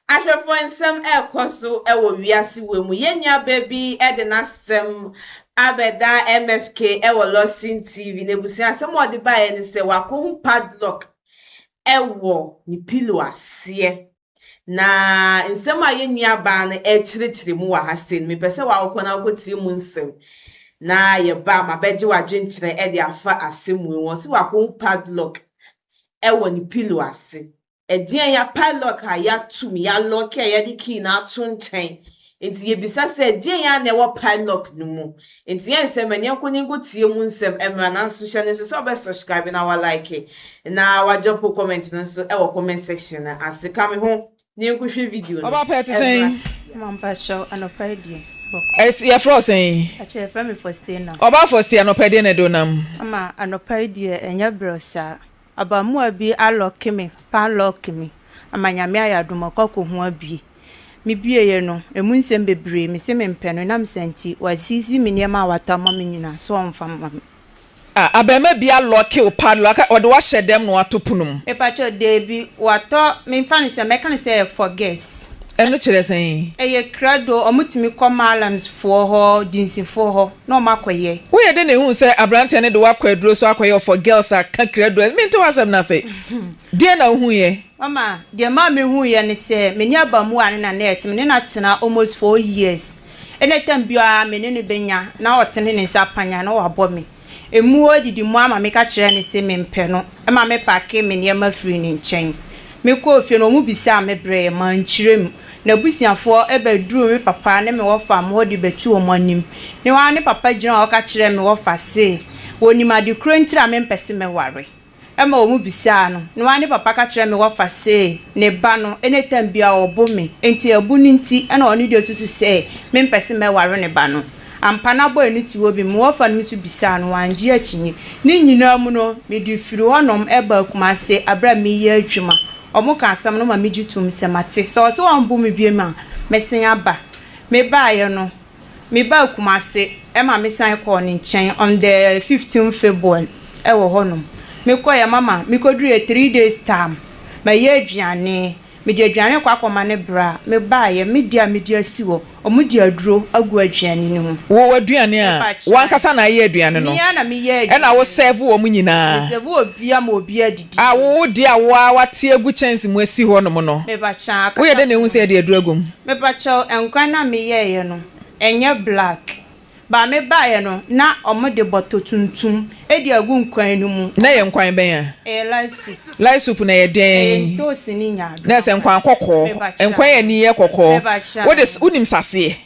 Ahwefo nsɛm ɛkɔso ɛwɔ wiase wɔ mu yɛnua baby ɛde n'asɛm abɛda MFK ɛwɔ Lawson TV n'ebusua asɛm ɔde baeɛ ne sɛ wakɔhu padlock ɛwɔ ne pillow aseɛ na nsɛm a yɛnua baa no ɛkyerɛkyerɛ mu wɔ ha sɛ no mepɛ sɛ wakɔ na wakɔtie mu nsɛm na yɛba ma bɛgye wadwenkyerɛ ɛde afa asɛm mu wɔ sɛ wakɔhu padlock ɛwɔ ne pillow ase Edian ya padlock a ya tum ya lock ya di key na ato nkyɛn enti yebisa sɛ edian ya na ɛwɔ padlock no mu enti yɛn nsɛm ani nkɔ ngo tie mu nsɛm emra na nso hyɛ ne nso sɛ ɔbɛ subscribe na wa like na wa drop comment no nso ɛwɔ comment section na ase ka me ho ne nkɔhwɛ video no ɔba pɛ te sɛn Mampa show anopa die ya fro sɛn ache fa me first day na ɔba first ya no pɛ de ne do nam ama anopa die enya brosa abamu abi alock me pa lock me amanyame ayadom akɔkɔ ho abi me bieye no emu nsɛm bebre me se me mpɛ no na msanti wasisi me niema watama me nyina so ɔmfa mama abema bia lock o padlock ɔde wa hyɛ dem no atopunum e pa cho de bi watɔ me mfa ne se me kan se for guess ɛno kyerɛ sɛn eye krado omutimi kɔ malams fo ho dinsifo ho na ɔmakɔyɛ wo yɛ de ne hu sɛ abrante ne de wakɔ aduro so akɔyɛ for girls aka krado me nti wasɛm na sɛ de na hu yɛ mama de ma me hu yɛ ne sɛ me ni abamu ane na net me na tena almost 4 years ene tambia me ne benya na ɔtene ne nsa panya na wabɔ me emu odidi mu ama me ka kyerɛ ne sɛ me mpɛ no ma me pake me ne ma free ne nkyɛn me kɔ ofie no mu bisa me brɛ ma nkyirem na busiafo ebeduru me papa ne me wofa mo de betu o manim ne wa ne papa gyina o ka kire me wofa se woni ma de kro ntira me mpese me ware e ma o mu bisa no ne wa ne papa ka kire me wofa se ne ba no ene tambia obo me enti abu ni nti e na oni de osusu se me mpese me ware ne ba no ampa na boy ni ti obi me wofa no tu bisa no wanje akinyi ni nyina mu no me di firi honom e ba kuma se abra me ye adwuma omuka asam no ma mejitum se mate so wambu me biem a mesen aba me baaye no me ba kumase e ma mesan call ne nchen on the 15th February e wo honom me koye mama me kodru 3 days time ma ye aduane me di aduane kwa akoma ne bra me baaye me dia siwo omudi aduro agu aduane ne ho wo aduane a wankasa na ye aduane no ya na me ye e na wo serve wo mu nyina serve obia ma obia didi wo dia wa wate agu chance mu asi ho no mo no me ba cha wo ye de ne hu se de aduro agum me ba cha enkwan na me ye no enye black ba me baaye no na omode boto tuntum e di agu nkwan no mu na ye nkwan ben a light soup na ye den to sini nya na se nkwan kokko nkwan ya ni ye kokko wo de unim sase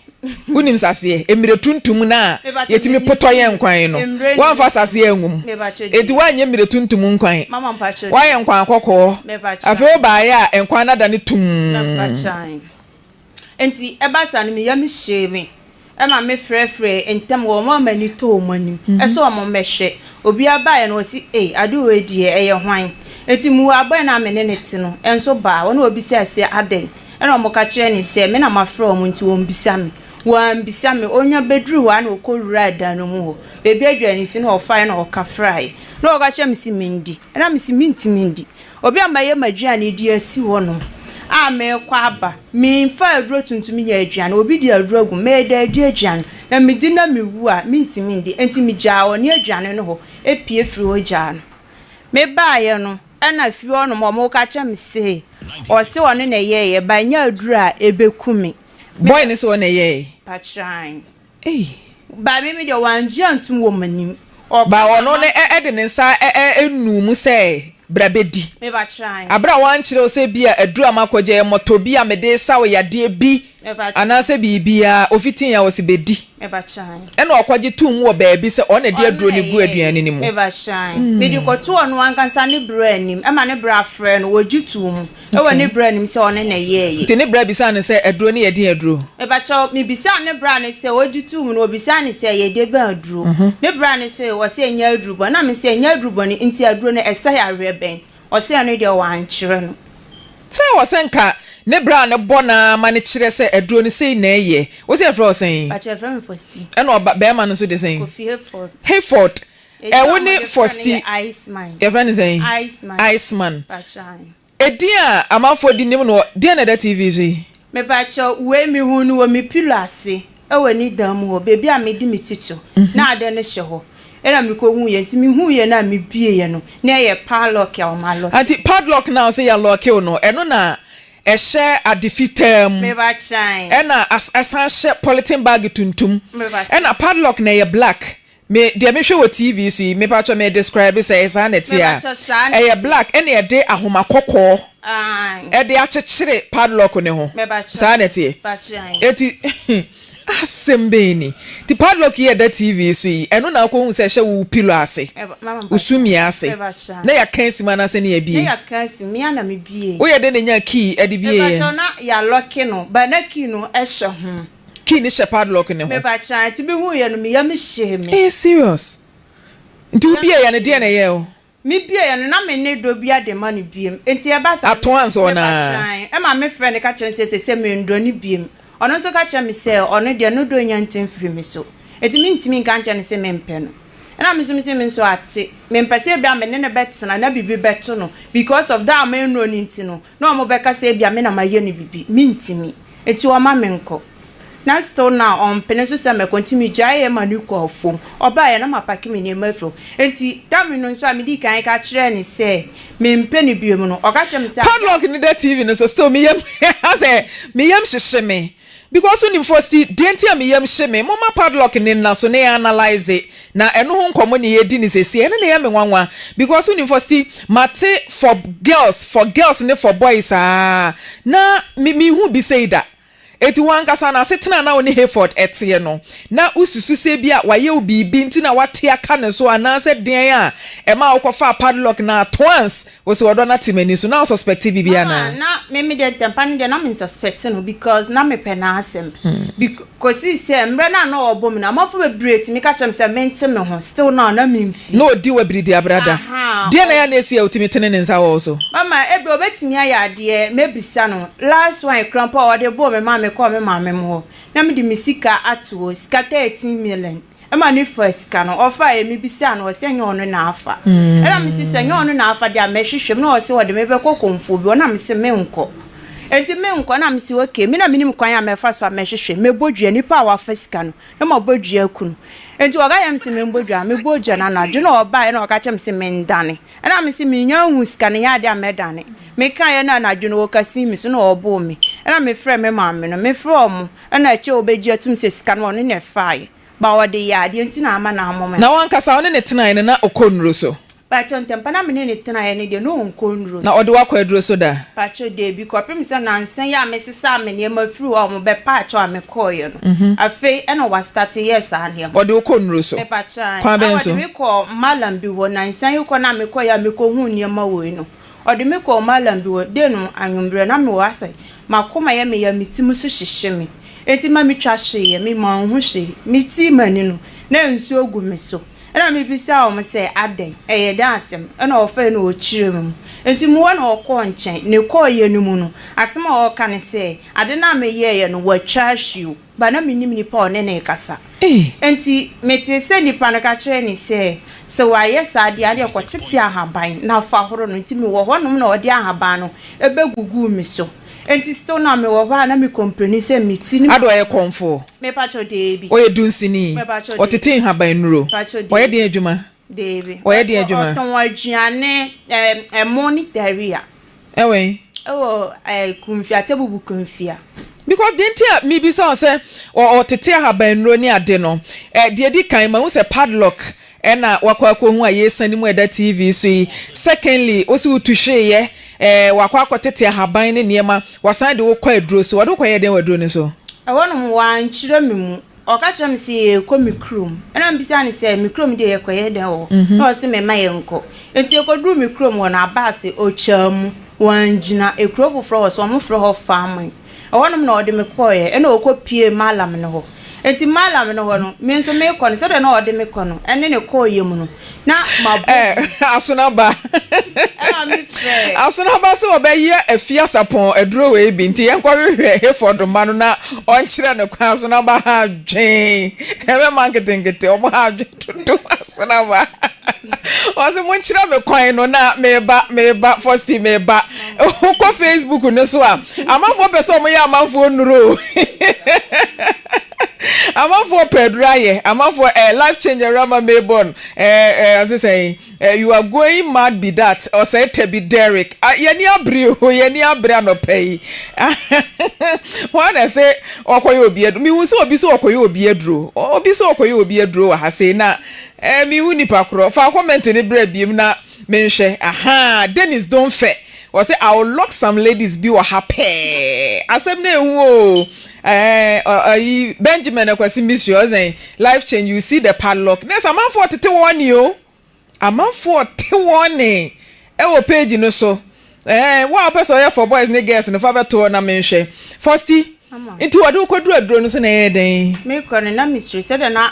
emire tuntum na yetimi poto ye nkwan no wan fa sase engum eti wanye emire tuntum nkwan mama mpache waye nkwan kokko afi baaye a nkwan na da ne tum enti ebasa no me ya me sheme ema me frefre entem wo mama ni to manim eso o mmehwe obi abaye no si adu we die eye hwan enti mu abaye na me ne ti no enso ba wona obi si ase aden ena mo ka kire ni se me na mafre o mu nti wo mbisa me wambisa me onya bedru wa na okowura da no mu ho bebi aduani si na ofai na oka fry na oka kire me si mindi ena me si minti mindi obi amaye maduani di asi wo no me kwa aba me mfa aduro tuntumi ya aduane obi di aduro gu me da adi aduane na me di na me wu a mintimi ndi enti me gya woni aduane no ho epie firi ho gya no me baaye no na fi ono mo ka cha me se o se one na ye ba nya aduro a ebekumi boy ni so na ye pachan ba me de wanje antum wo manim ba ono ne de ne nsa enu mu se brabedi me ba try abra wan kire o se bia aduru amakoje moto bia me de sa wo yade bi anase bibia ofitin ya wo se bedi me ba try ena okoje tum wo baabi se o na de aduru ne gu aduane ni mu me ba try me di ko to ono ankansa ne bra anim e ma ne bra frɛ no wo gitum e wo ne bra anim se one na ye ti ne bra bisa ne se aduru ne ye de aduru me ba try me bisa ne bra ne se wo gitum no bisa ne se ye de ba aduru ne bra ne se wo se nya aduru bo na me se nya aduru bo ne nti aduru ne esa ya reben o se anu de wan kire no se wo se nka ne bra ne bona ma ne kire se aduro ne sei na eye wo se fro sen ba che fro me fosti e no be ma no so de sen Kofi Hayford e woni fosti Iceman your friend is saying Iceman Iceman Bachan Edia amafo di nim no dia na da TV zi. Me ba cho we mi hu no mi pilase. E wani dam ho bebi a me di mi tito. Na ade ne hye ho. Era mi ko hu ye nti mi hu ye na mi bie ye no. Na ye padlock ya o ma lock. Anti padlock now say ya lock you no. Eno na share a defeatem. Me ba chan. Ena asan share polythene bag tuntum. Ena padlock na ye black. Me dia me hwe wo TV so me pa cho me describe say esa na tia. E black ena ye de ahoma kokko. E de achechire padlock ne ho. Sa na tia. Eti asembeni. Ti padlock ye da TV so eno na ko hu se hye wo pillow ase. Usumi ase. Na ya kansi mana se ne ye bie. Na ya kansi me ana me bie. Wo ye de ne nya key e de bie. Me pa cho na ya lock no, ba na key no e hye ho. Key ni padlock ne ho. Me ba chan ti bi hu ye no me ya me hye me. Eh serious. Ndu bie ya ne de na ye o. Mi bie ya no na me ne do bia de ma no biem. Enti e ba sa. Aton so na. E ma me friend ka chan se me ndo ni biem. Ono so ka chan me se ono de no do nya ntem firi me so. Eti mi ntimi nka chan se me mpe no. Na me so me so ate. Me mpese bia me ne betena na bibi beto no because of that me no ni nti no. Na mo be ka se bia me na maye ni bibi. Mi ntimi. Eti o ma me nko. Na still now on peneso se me continue jaye manu ko fom oba ye na mapaki me ne mafro enti dam no nso amedi kan ka kire ni se me mpe ni biemu no o ka chem se padlock ni that TV no so still me yam say me yam hye me because when first denti am yam hye me mama padlock ni na so na analyze it na eno ho nkomo ni ye di ni sesi ene na yam nwanwa because when first mate for girls ne for boys na me hu bi say that eti wankasa na setena na oni Hayford etie no na ususu se bia waye obibi nti na wate aka ne so anase den a ema okofa padlock na twice wo se wodo na timani so na suspect bibia na me de tempani de na me suspect no because na me pe na asem because se mbre na na obom na mafo be break me ka chem se mente me ho still na me mfi no di wa bridi abrada de na ya na esi utimi tene ne nsa wo so mama ebe obetimi aya de me bisa no last one crampa o de bo me ma call me mama mo na me di misika atuo sika 13 million e ma ni first ka no ofa e mi bisa no o se nya ono na afa e na me si se nya ono na afa dia me hwehwem na o se o de me be kokomfo bi o na me se me nko enti me nko na me si okay me na minim kwan ya me fa so me hwehwe me bodua nipa a wa first ka no na ma bodua kunu enti o ga yam se me bodua me bodua na na de na o ba e na o ka chem se me ndane e na me si me nya hu sika ne ya de amedane me kan ye na na de no ka si mi so na o bo me e na me frɛ me maame no me from e na che obeji atum se sika no ne fae ba o de ya de enti na ama na amome na wankasa one ne tena ne na okonro so Pacho ntempa na me ne tena ye ne de no nkonro na ode wakwa aduro so da pacho de bi ko pem se na nsan ya me sesa me ne ma firi o mo be pacho a me koye no afei e no wa start yes an he ode okonro so pacho kwa ben so me ko malam bi wo na nsan yi ko na me koye me ko hu ne ma wo no ode me ko malam bi wo de no anwumbre na me wo asai makoma ye me ya mitimu so hyehye me enti ma me twa hye ye me ma ho hye miti mani no na nsu ogu me so na me bisa o me say aden eye dansem na o fa na o kire mu enti mu wa na o ko nchen ne ko ye no mu no asem o ka ne say ade na me ye no wa twa hye ba na me nim ni pa o ne ne kasa enti mete se ni pa na ka kire ni say so wa yes ade ade ko tete ahaban na fa horo no enti me wo honom na o de ahaban no ebe gugu mi so enti still na me wo ba na me compreni se miti ni ado ye konfo me pacho debi oye dunsini otetin haban nuro oye de adwuma debi oye de adwuma ton aduane monitoria ewe kumfia tebubu kumfia because dentia mi bi say otete haban nuro ni ade no de di kan ma hu se padlock ena wakwa hu aye sani mu eda TV so secondly osi utuhwe ye wakwa akotete haban ne niema wasan de wo kwa aduro so wode kwa ye den waduro ne so wonu wan chire mimu o ka chem si ko mikrom ena mbisa ni se mikrom de ye kwa ye den wo na o se me ma ye nko enti e ko duru mikrom wo na abase o cham wanjina ekrofo fro wo so mo fro ho family wonu na o de me kwa ye ena o ko pie malam ne ho enti malam no ho no me nso me kɔ no sɛ de na ɔde me kɔ no ɛne ne kɔ yɛ mu no na mabo asonaba asonaba se obeye afia sapon aduro we bi nti yenkɔ hwehwɛ hefodoma no na ɔnkyerɛ ne kwa asonaba ha dwen ebe marketing obo ha dwen toto asonaba ɔse mo nkyerɛ me kwan no na meba first meba ko Facebook no so a amafo pɛ sɛ ɔmo yɛ amafo nuro amafo pedraye amafo life changer rama mebon as I say you are going mad be that or say to be Derek yeni abre no pay when I say okoye obi edro mi wuso obi so okoye obi edro obi so okoye obi edro ha say na mi wu nipa kro fa comment ni bra biem na menhwe aha Dennis don't fair or say I will lock some ladies be wa happy asem na ehu Benjamin akwasi mystery or say life change you see the padlock next a man for tete one yo a man for te one e wo page no so what person here for boys and girls no fa beto na menhwe firsty into wadu kwadru adro no so na eden me kɔ na mystery said na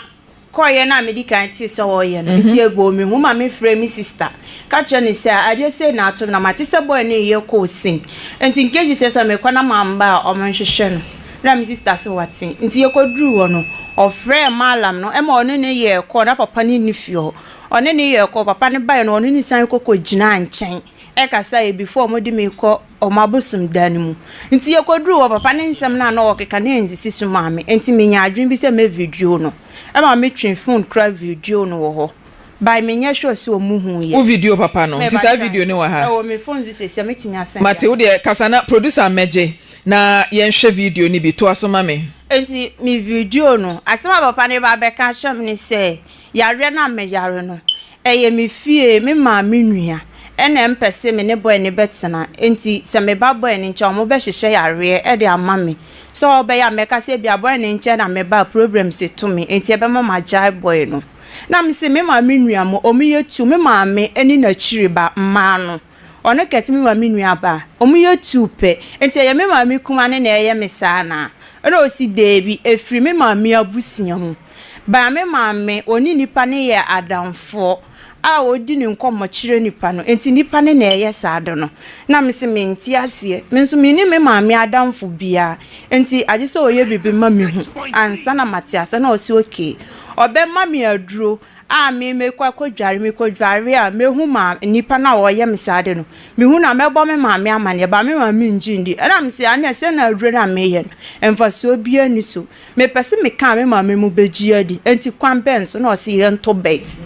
koye na medical tea so woye no nti ebo me hu ma me frɛ me sister ka che ne say ade say na ato na mate se boy ne ye ko sin nti nkeji say me kɔ na mamba o man hwehwɛ no na me sister so wate nti ye kodru wo no ofrɛ malam no e ma one ne ye kɔ na papa ne ni fio one ne ye kɔ papa ne bai no one ni san kokɔ gina nkyɛn e ka say before mo di me kɔ o mabosum dan mu nti ye kodru wo papa ne nsɛm na na okeka ne nzisi so maame nti me nya adwen bi se me video no e ma me twin phone cry video no wo ho by me nya show so mu hu ye o video papa no nti sa video ne wa ha o me phone zi se metimi asen mate wo de kasana producer meje na yen hwe video ni bi to asoma me enti me video no asema papa ne ba be ka hwam ni se yare na me yare no eye me fie me ma me nua ene mpese me ne boy ne betena enti se me ba boy ne ncha mo be hwehwe yare e de ama me so be ya me ka se bia boy ne ncha na me ba problem se to me enti e be ma jai boy no na me se me ma me nua mo o me yetu me ma me eni na chiri ba mma no ono kesi me ma me nua ba o me yetu pe enti ye me ma me kuma ne na eye me sa na ono osi debi efri me ma me abusia mu ba me ma me oni nipa ne ye adamfo a odi ni nkomo chire nipa no enti nipa ne na eye saado no na me se me nti ase me nso me ni me ma me adamfo bia enti age so oye bibi ma me hu ansa na mate ase na osi okay obe ma me aduro a me kwa kodware a me hu ma nipa na oye me saade no me hu na me bo me ma me amane ba me ma me njindi na me se anya se na aduro na me ye emfa so bia ni so me pese me kan me ma me mu beji adi enti kwan ben so na osi ye nto bet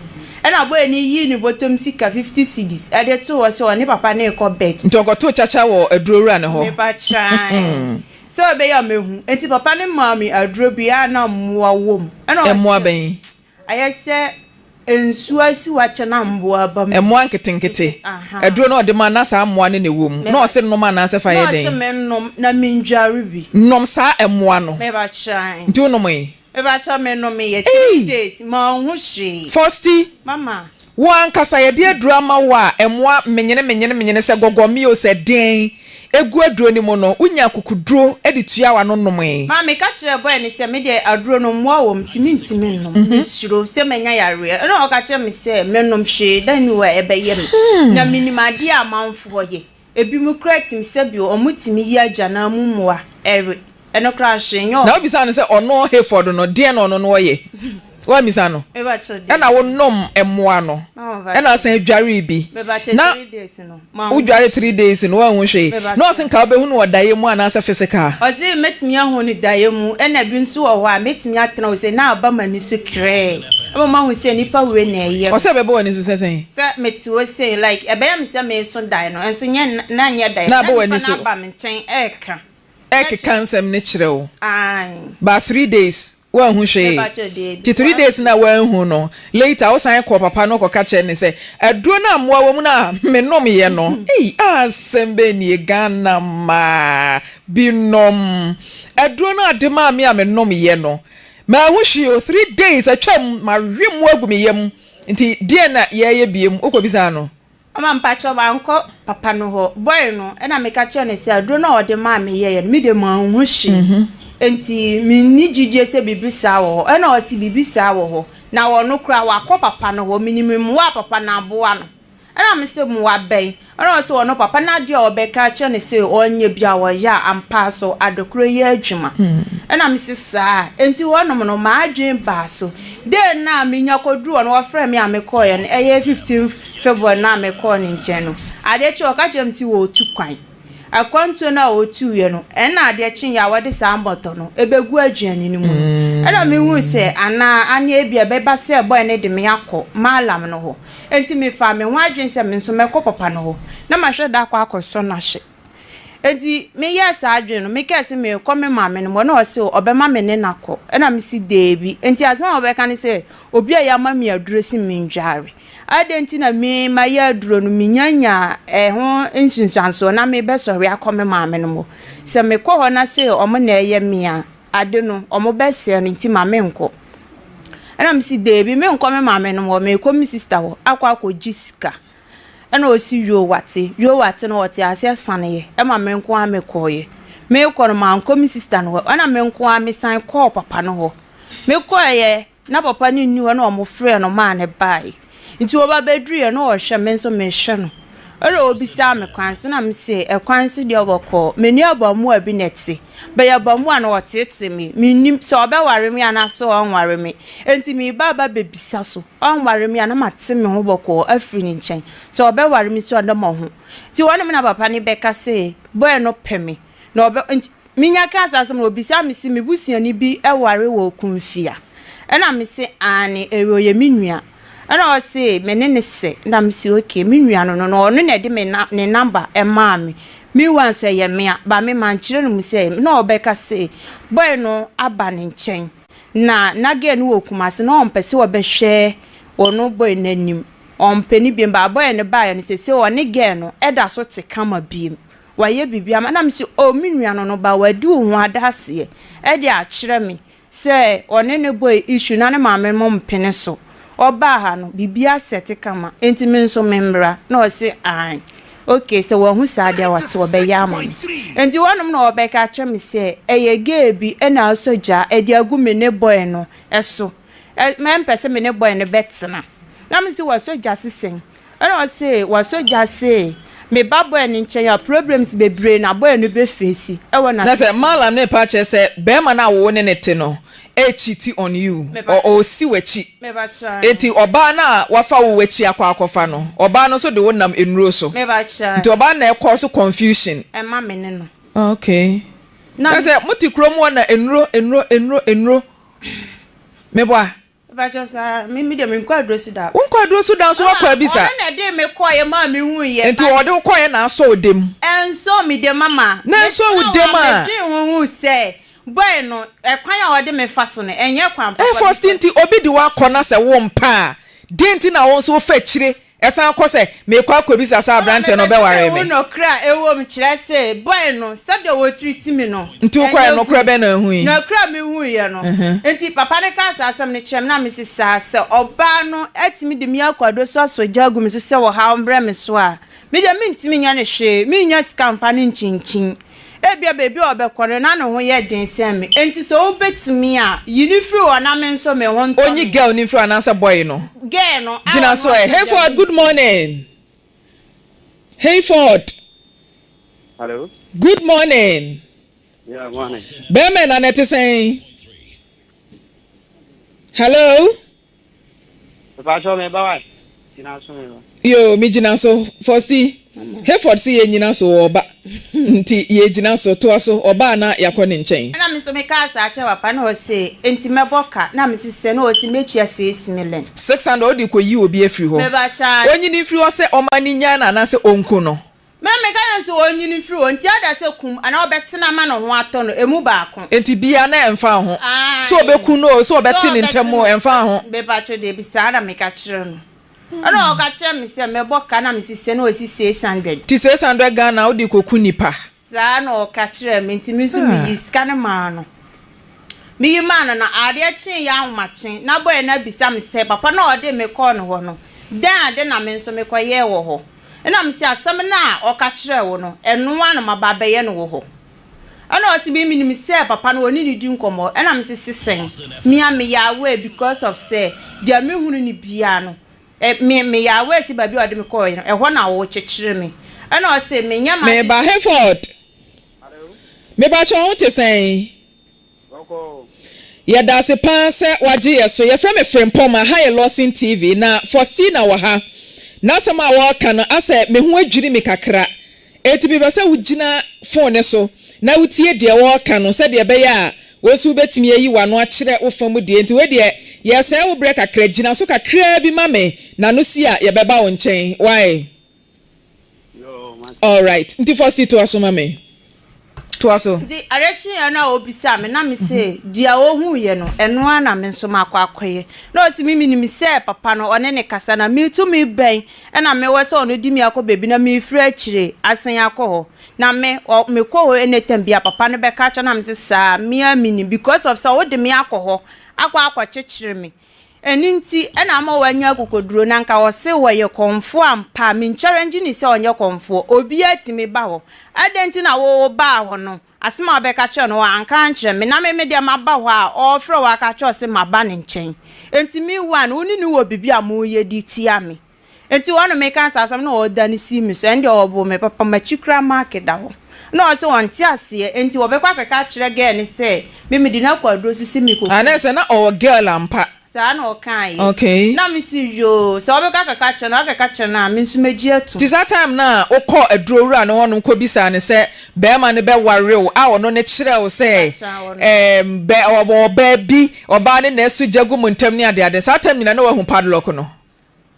ena boy ni yi ni bottom sika 50 cedis e de to so oni papa na e ko bet ntoko to chacha wo adurowura ne ho me ba try so be ya mehu enti papa ne mami aduro bia na mmoa wom ena emmoa ben ayese ensu asi wache na mboa bam emmoa nketenkete aduro na ode ma na sa ammoa ne wom na o se no ma na se fa ye den no se me nom na minjare bi nom sa emmoa no me ba try nti no me eba cha me no me ye 3 days ma hu hwe firsty mama wan kasa ye de drama wa emwa menyene se gogomi o se den egu aduro ni mo no unya kokuduro e de tua wa no nomwe ma me ka kire boy ni se me de aduro no mo awo mtimi no suro se menya yare na o ka kire me se me nom hwe dan wa e be ye me na minimade amanfo ye ebi mu kreatim se bi o mutimi yi agya na mumwa ere eno crash nyo na obisa no se ono Hayford no de no no ye wa misa no eba chode na wo nom emmoa no na san adware bi na 3 days no udware 3 days no wa hu hwe na o sen ka obehu no odaye mu ana se physical ozi metimi ahu ni daye mu ena bi nso wo a metimi atena o se na aba mani so kre aba ma hu se nipa we na eye o se bebe wani so se meti wo se like ebe ya me se me so daye no enso nye na nye daye na aba wani so na aba me nchen eka kansem ne kirewo ba 3 days wa hu hwe ti 3 days na wa hu no later o san ko papa no ko ka che ne se aduro na amwa wo mu na menom ye no asembe ni Ghana ma binom aduro na adema me menom ye no ma hu hwe o 3 days atwam ma hwemu agumiyem nti die na ye biem okobisa no ama mpacho ba nko papa no ho boy no na me ka che ne se aduro na ode ma me ye me de ma hu hwe enti minni gidie se bibisa wo ho na o si bibisa wo ho na wo no kra wa kọ papa no ho minimum wa papa na aboa no ana me se mu wa ben ana so no papa na de obeka che ne se onye bia wo ya ampa so adokro ye adwuma ana me se saa enti wo no no ma adwen ba so de na me nya kodru no wa frɛ me amekọ ye no eye 15 February na amekọ ne nche no ade che o ka che me si wo tu kwan akwantu na otu ye no na ade chin ya wode samboto no ebegu aduane ni mu na me hu se ana ane ebia beba se boy ne de me akọ malam no ho enti me fa me ho adwen se me nso mekọ papa no ho na ma hwe da akọ akọso na hye enti me yes adwen no me kese me kọ me ma me no na o se obema me ne nakọ na me si debi enti azma obeka ne se obi ya ma me aduro si me ndware adenti na me ma ya duro no minyanya ho nsunsanso na me be sori akome ma me no mo se me kọ ho na se omo na eye me a ade no omo be se no nti ma me nko ana me si debi me nko me ma me no mo me ko mi sister ho akwa jisika ana o si yo wate no wote ase sane ye e ma me nko a me koye me ko no ma nko mi sister no ana me nko a me san ko papa no ho me koye na papa ni nni ho na omo frɛ no ma ne bai nti oba bedru ye no ohwe me nso me hwe no ero obi sa me kwanso na me se ekwanso de obokọ meni abamu abi neti be ya abamu ana wotete me nim so obeware me ana so onware me enti me baba bebisa so onware me ana mate me ho bokọ afri ni nchen so obeware me so na mo ho ti wona me na papa ni beka se boy no peme na obe enti minya kansa so me obisa me si me busiani bi eware wo kunfia na me se ani ewo ye minua ana o se menene se na me si okay minua no no na de me ne number e ma me mi wan so ye me ba me man kire no mu se na obeka se boy no aba ne nchen na ge no okumase na ompese obehwe ono boy nanim ompeni bi ba boy ne ba ya ne se one ge no eda so te kama biem waye bibia na me si o minua no ba wadi hu adase e de a kire me se one ne boy issue na ne ma me mo mpene so oba ha no bibia sete kama enti me nso membra na o se an okay so wo hu saade wate obeya amane enti wonum na obeka acha me se eye gebi na asoja edi agu me ne boy no eso me mpese me ne boy ne betena na me se wasoja sisen na o se wasoja se me babo ni nchen ya problems bebre na boy no be face e wona na se malam ne pa che se be ma na wo ne te no e cheat on you or si wechi me ba cha enti oba na wafa wo wechi akwakofa no oba no so de wonam enuro so me ba cha enti oba na e cause confusion e ma me ne no okay na se muti krom wona enuro me boa ba cha sa mi de me nkwadro su da nkwadro su da so wakwa bisa na de me koye ma me hu ye enti wo de koye na so odem enso mi de mama na so odem a me hu se boy no ekwan ya wode me fa so no enye kwan papa first nti obi di wa kona se wo mpa denti na won so fa kire esan ko se me kwa kwa bisa sa brante no be ware me no kra ewo m kire se boy no sade wo treat me no nti kwa no kra be na hu yi no kra me hu ye no nti papa ne ka sa asem ne chem na me sisa se oba no etimi de mi akwado so asoja agu me so se wo ha ombre me so a me de mi ntimi nya ne hwe mi nya scam fa ne nchinchin ebia bebi obekore na no ho ye den sem enti so obetimi a unifri ona me nso me ho nto onyi girl unifri anansa boy no girl no Gina so Hayford, good morning. Hayford. Hello. Good morning. Yeah, morning. Bemen anete saying hello. Pastor me ba wa. Gina so me ba. Yo mi Gina so first Hayford si ye nyina so oba nti ye Gina so to so oba na yakọ ne nchen na me so me ka sa ache papa na o se enti meboka na me sise na o si mechia 6 million 600 odi ko yi obi afiri ho me ba cha onyi ni firi ho se omani nya na na se onku no me ka so onyi ni firi ho enti ada se kum ana obetena ma no ho ato no emu ba ko enti bia na emfa ho so obeku no so obeti ni ntamo emfa ho be ba cho de bi sa na me ka kire no ana o ka kire me se meboka na me sise na o si 600 ti 600 Ghana odi koku nipa sa na o ka kire me enti mi so mi yi scan ma no mi yi ma no na ade chin ya ahomachin na boy na bisa me se papa na o de me call no ho no dan de na me nso me koye wo ho na me se asem na o ka kire wo no eno ana mababa ye no wo ho ana o si bi mi nim say papa no oni di nkomo ana me sesen me ya we because of say dia me hunu ni bia no me ya we si ba bi o de me ko no e ho na wo chechire me ana o say me nya ma me ba Hereford me ba cho ho te sen ya da se pan se waje yeso ye frame frempom a high Lawson TV na Faustina wa ha na sama wa kana ase me ho adwiri me kakra eti bi ba se wugina phone so na wutie de wo kanu se de be ya wosu betimi yi wano a kire ofam de enti we de ye se wo bre kakra gina so kakra bi mame na no si a ye beba wo nchen why all right nti first to aso mame to aso di arechi ya na obisa me na me say dia wo hu ye no eno ana me nso makwakoye na osi mimi ni me say papa no one ne kasa na me tu me ben na me we say ono di me akọ bebi na me firi akire asan akọ na me ko enetem bia papa no be ka cho na me say sa me amini because of so wo de me akọ akọ chechire me eninti na ama wanya kokoduro na nka wo se wo ye konfo ampa me challenge ni se onye konfo obi atimi ba ho adenti na wo ba ho no asema obeka che no anka nkyere me na me de ma ba ho a ofre wa ka che se ma ba ne nchen enti mi wan woni ni wo bibi amoye di tia me enti wono me kan asam na o dani si mi so ende obo me papa machikra market da ho no so on ti ase enti wo be kwa kaka kire ge ni se me di na kwadro sisi mi ko anese na o girl ampa sana okan okay na misi yo so obe kaka chana me nsu meji atu ti that time na okọ adurowura na wonu ko bisa ne se be ma ne be ware o a wono ne kire o se be oba bi oba ne na esu jagu muntam ne ade that time na wahu padlock no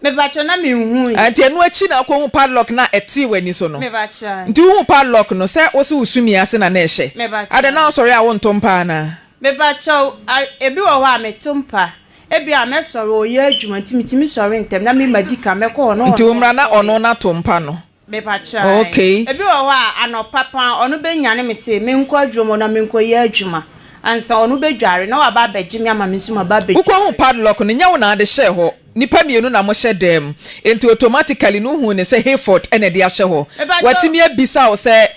me bacha na me hu anti enu achi na ko hu padlock na eti wani so no me bacha nti hu padlock no se wo se usumi ase na ehye ade na sorry a won tompa na me bacha ebi wo ho a me tompa ebi a me soro oye adwuma timitimi soro ntem na me madika me ko no nti umra na ono na tompa no me bacha okay ebi wo ho a anopapa ono be nyane me se me nko adwuma na me nko ye adwuma ansa ono be dware na wa ba begimi ama me suma ba be ukọ hu padlock no nya wo na ade hye ho nipa mienu na mo hye dem enti automatically no hu ne se Hereford ene de ahye ho watimi abisa wo se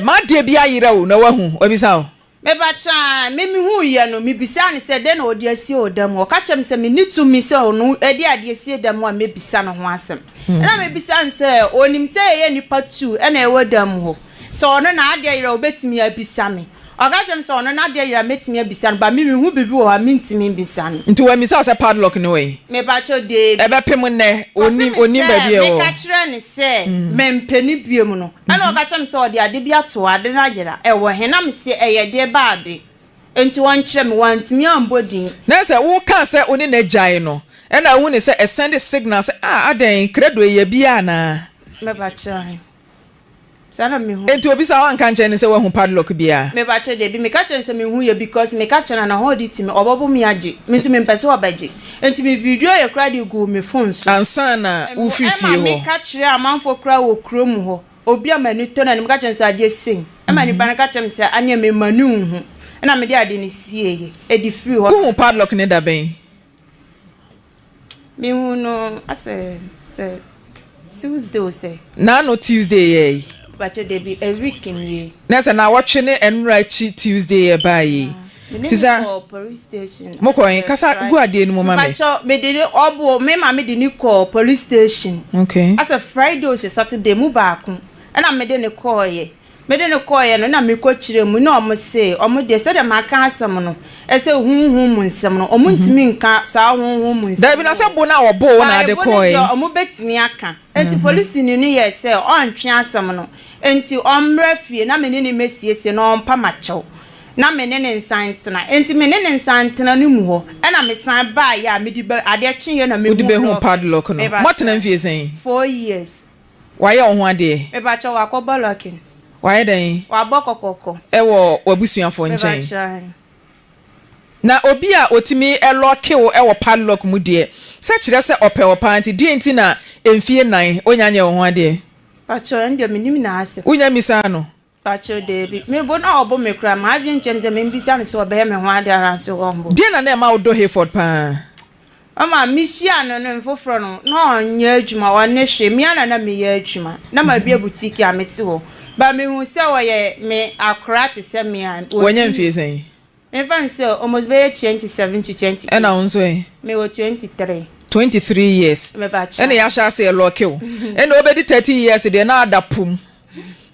ma de bi ayira wo na wahu obisa wo me bacha me hu ye no me bisa ne se de na odi asi odam o ka chem se me nitu mi se onu edi ade asi odam a me bisa no ho asem na me bisa ne se onim se ye nipa 2 na e wodam ho so ono na ade ayira obetimi abisa me o ka chem se ono na ade ayira metimi abisa no ba me hu bibi wo ha mentimi bisa no nti wa mi sa se padlock no we me bacha de ebe pem ne onim ba bi e wo me ka kire ne se me mpeni biem no ana o ka chem se odi ade bi ato ade na agera e wo he na me se eye de ba ade enti won kire me wantimi ambodin na se wo ka se oni na jai no e na hu ne se e send signal se aden credo ye bia na me bacha sana me hu enti obi sa wan kan che ne se wahu padlock bia me bacha de bi me ka chen se me hu ye because me ka chen na hold it me obobo me age me so me mpese obaje enti me video ye kra de go me phone so ansa na u fifi ho me ka kire amanfo kra wo krom ho obi amani to na me ka chen se ade sing amani ban ka chen se anya me manu hu na me de ade ni sie ye edi free ho hu padlock ne da ben me hu no ase Tuesday o se na no Tuesday ye but they be a week in ye nesa na watch ne enrachi Tuesday e bayi tiza police station moko yin kasa gu ade nu mama me but me dey obo me ma me dey ni call police station okay as a Friday or Saturday mu ba ku na me dey ni call ye no na me ko kire mu na omo say omo dey say dem aka asem no e say hunhun mu nsem no omo ntimi nka sa hunhun mu nsem da bi na se bo na obo na ade call ye omo betimi aka enti police ni ye say on twe asem no enti omra fie na me ni mesiesie no ompa macho na me ne nsantena enti me ne nsantena no mu ho na me san ba ya me di ade kye na me hu be hu padlock no motena mfie sen 4 years waye ho ade me ba cho wakobo locking waye den wa bokokoko ewo wabusuafo nchen na obi a otimi eloke wo ewo padlock mu de se kire se opewo panti de nti na emfie 9 onyanye wo ho ade pacho ndio minim na ase unya misa no pacho de me bo na obo me kra ma adwen nchen ze me mbisa ne se obe me ho ade aranso wombo de na na ma odo Hereford pa ama misia no no mfoforo no na onye adwuma wa ne hwe mi ana na me ye adwuma na ma bia boutique a meti wo Ba me hu se woye me akra te se me an. Wonya mfie sen. Me fan se almost be 27 to 28. And now so me wo 23. 23 years. Me ba cha. And ya sha say lock you. And obedi 30 years dey na adapum.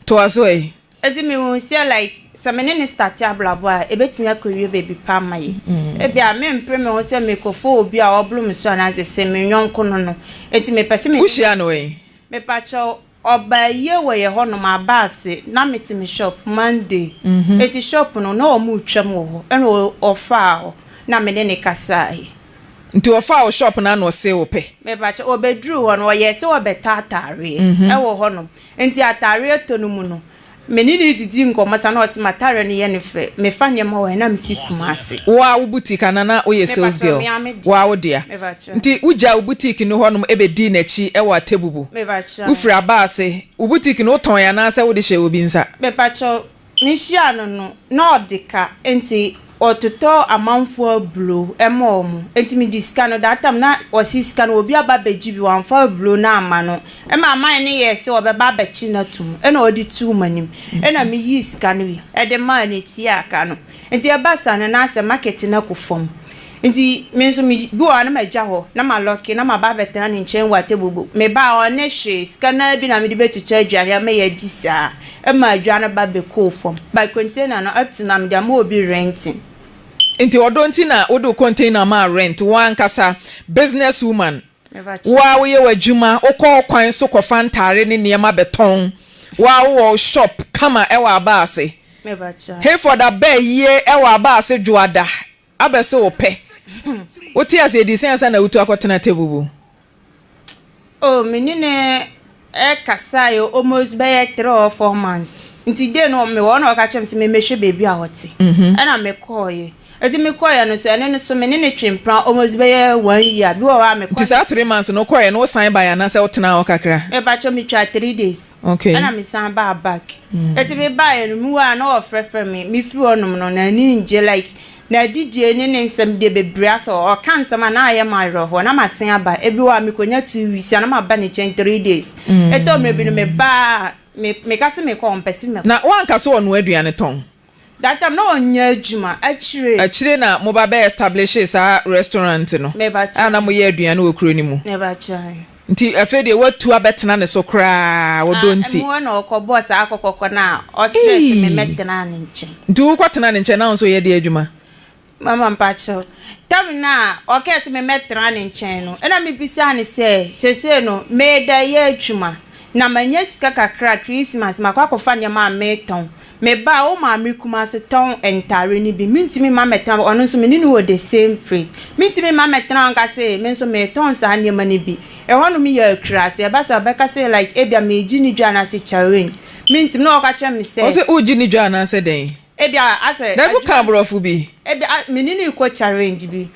To aso e. Edi me hu se like samene ne start ablabo a ebetinya kowie baby pa maye. E bia me mpre me hu se me kofo obi a oblum so na se me nyonko no. Eti me pese me Ushia no e. Me pa cha oba ye we ye ho no ma baase na meti me shop Monday. Eti shop no na o mu twam wo. E no ofa ho na me ne kasai. Nti ofa o shop na no se wo pe. Me ba cha obedru ho no ye se obeta atare. E wo ho no. Enti atare to no mu no. Menini didi nkomasa na osimatare ne ye ne fe me fanye ma we na mti kumase wa wo boutique na o ye sales girl wa wo dia nti uja wo boutique no honom ebedi na chi e wa tebubu me ba cha ufri abase wo boutique no ton ya na se wo de hye obi nsa me ba cha ni hia no na odika enti ototo amanfo blo emom enti mi diska no that time na osi ska no obi aba beji bi wanfa blo na ama no e ma man ne yes obeba bechi na tum e na odi tu manim e na mi yi ska no e de man ne ti aka no enti e basa na ase market na kufom enti me nso mi bi wa na maja ho na ma loki na ma ba betena ne nchen wa tebubu me ba o ne hwe ska na bi na me de betutu adware ma ya disa e ma adwane ba be kofom by container no up to na me de ma obi renting nti odonti na odo container ma rent wan kasa business woman wa wo ye wadwuma okọ kwan so kofa ntare ne niema beton wa wo shop kama e wa abase me bacha hey for that bay ye e wa abase juada abese ope oti ase di sense na utu akotena tebubu oh menine e kasa yo almost by 3 or 4 months nti de no me wona ka chem se me mehwe baby a wote na me call ye eti me koya no so ene no so me ne twempra almost be 1 year bi wa me koya. Ti sa 3 months no koya no sign by na se wotena o kakra. E ba cho me twa 3 days. Okay. Ana me san ba back. Eti me ba ye no mu wa na ofrefre me fi onom no na ni nje like na didie ne nsem de bebra so o kan sama na aye ma roho na ma sen aba e bi wa me konya 2 weeks na ma ba ne 3 days. Eto me bi no me ba me kase me ko mpesi me. Na wan kase wonu aduane ton. That time no onya adwuma achire na mo ba be establish sa restaurant no ana mo ye aduane okuro ni mu me ba chai nti afede watu abetena ne so kra wodonti mo na okobo sa akokoko na o stress me metena ne nche nti wo kwatena ne nche na nso ye de adwuma mama mpacho tam na o kese me metena ne nche no na me bisa ne se no me da ye adwuma na manya sika kakra Christmas makwakofa ne ma meton me ba o ma mi kuma so ton entare ni bi mintimi ma metan ono so me ni no the same place mintimi ma metan anka say me so me ton sa ne ma ni bi e hono mi ya krase e ba sa be ka say like e bia me ji ni dwa na se challenge mintimi no ka chem say o say o ji ni dwa na se den e bia ase na bu ka brofu bi e bia me ni ko challenge bi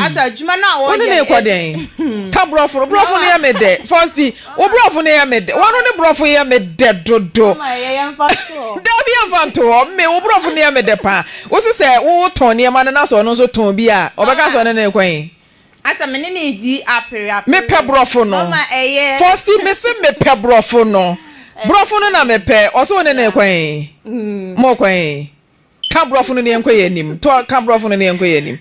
asa juma na wo ye ne ko den ka brofu ne ya me de first o brofu ne ya me de wono ne brofu ya me de dodo ma ye yan fato da bi yan fato me o brofu ne ya me de pa wo se wo ton ne ma na so no so ton bi a obeka so ne ne kwan asa me ni di apere me pe brofu no first me se me pe brofu no na me pe o so ne ne kwan mo kwan ka brofo no ne enkoye nim to ka brofo no ne enkoye nim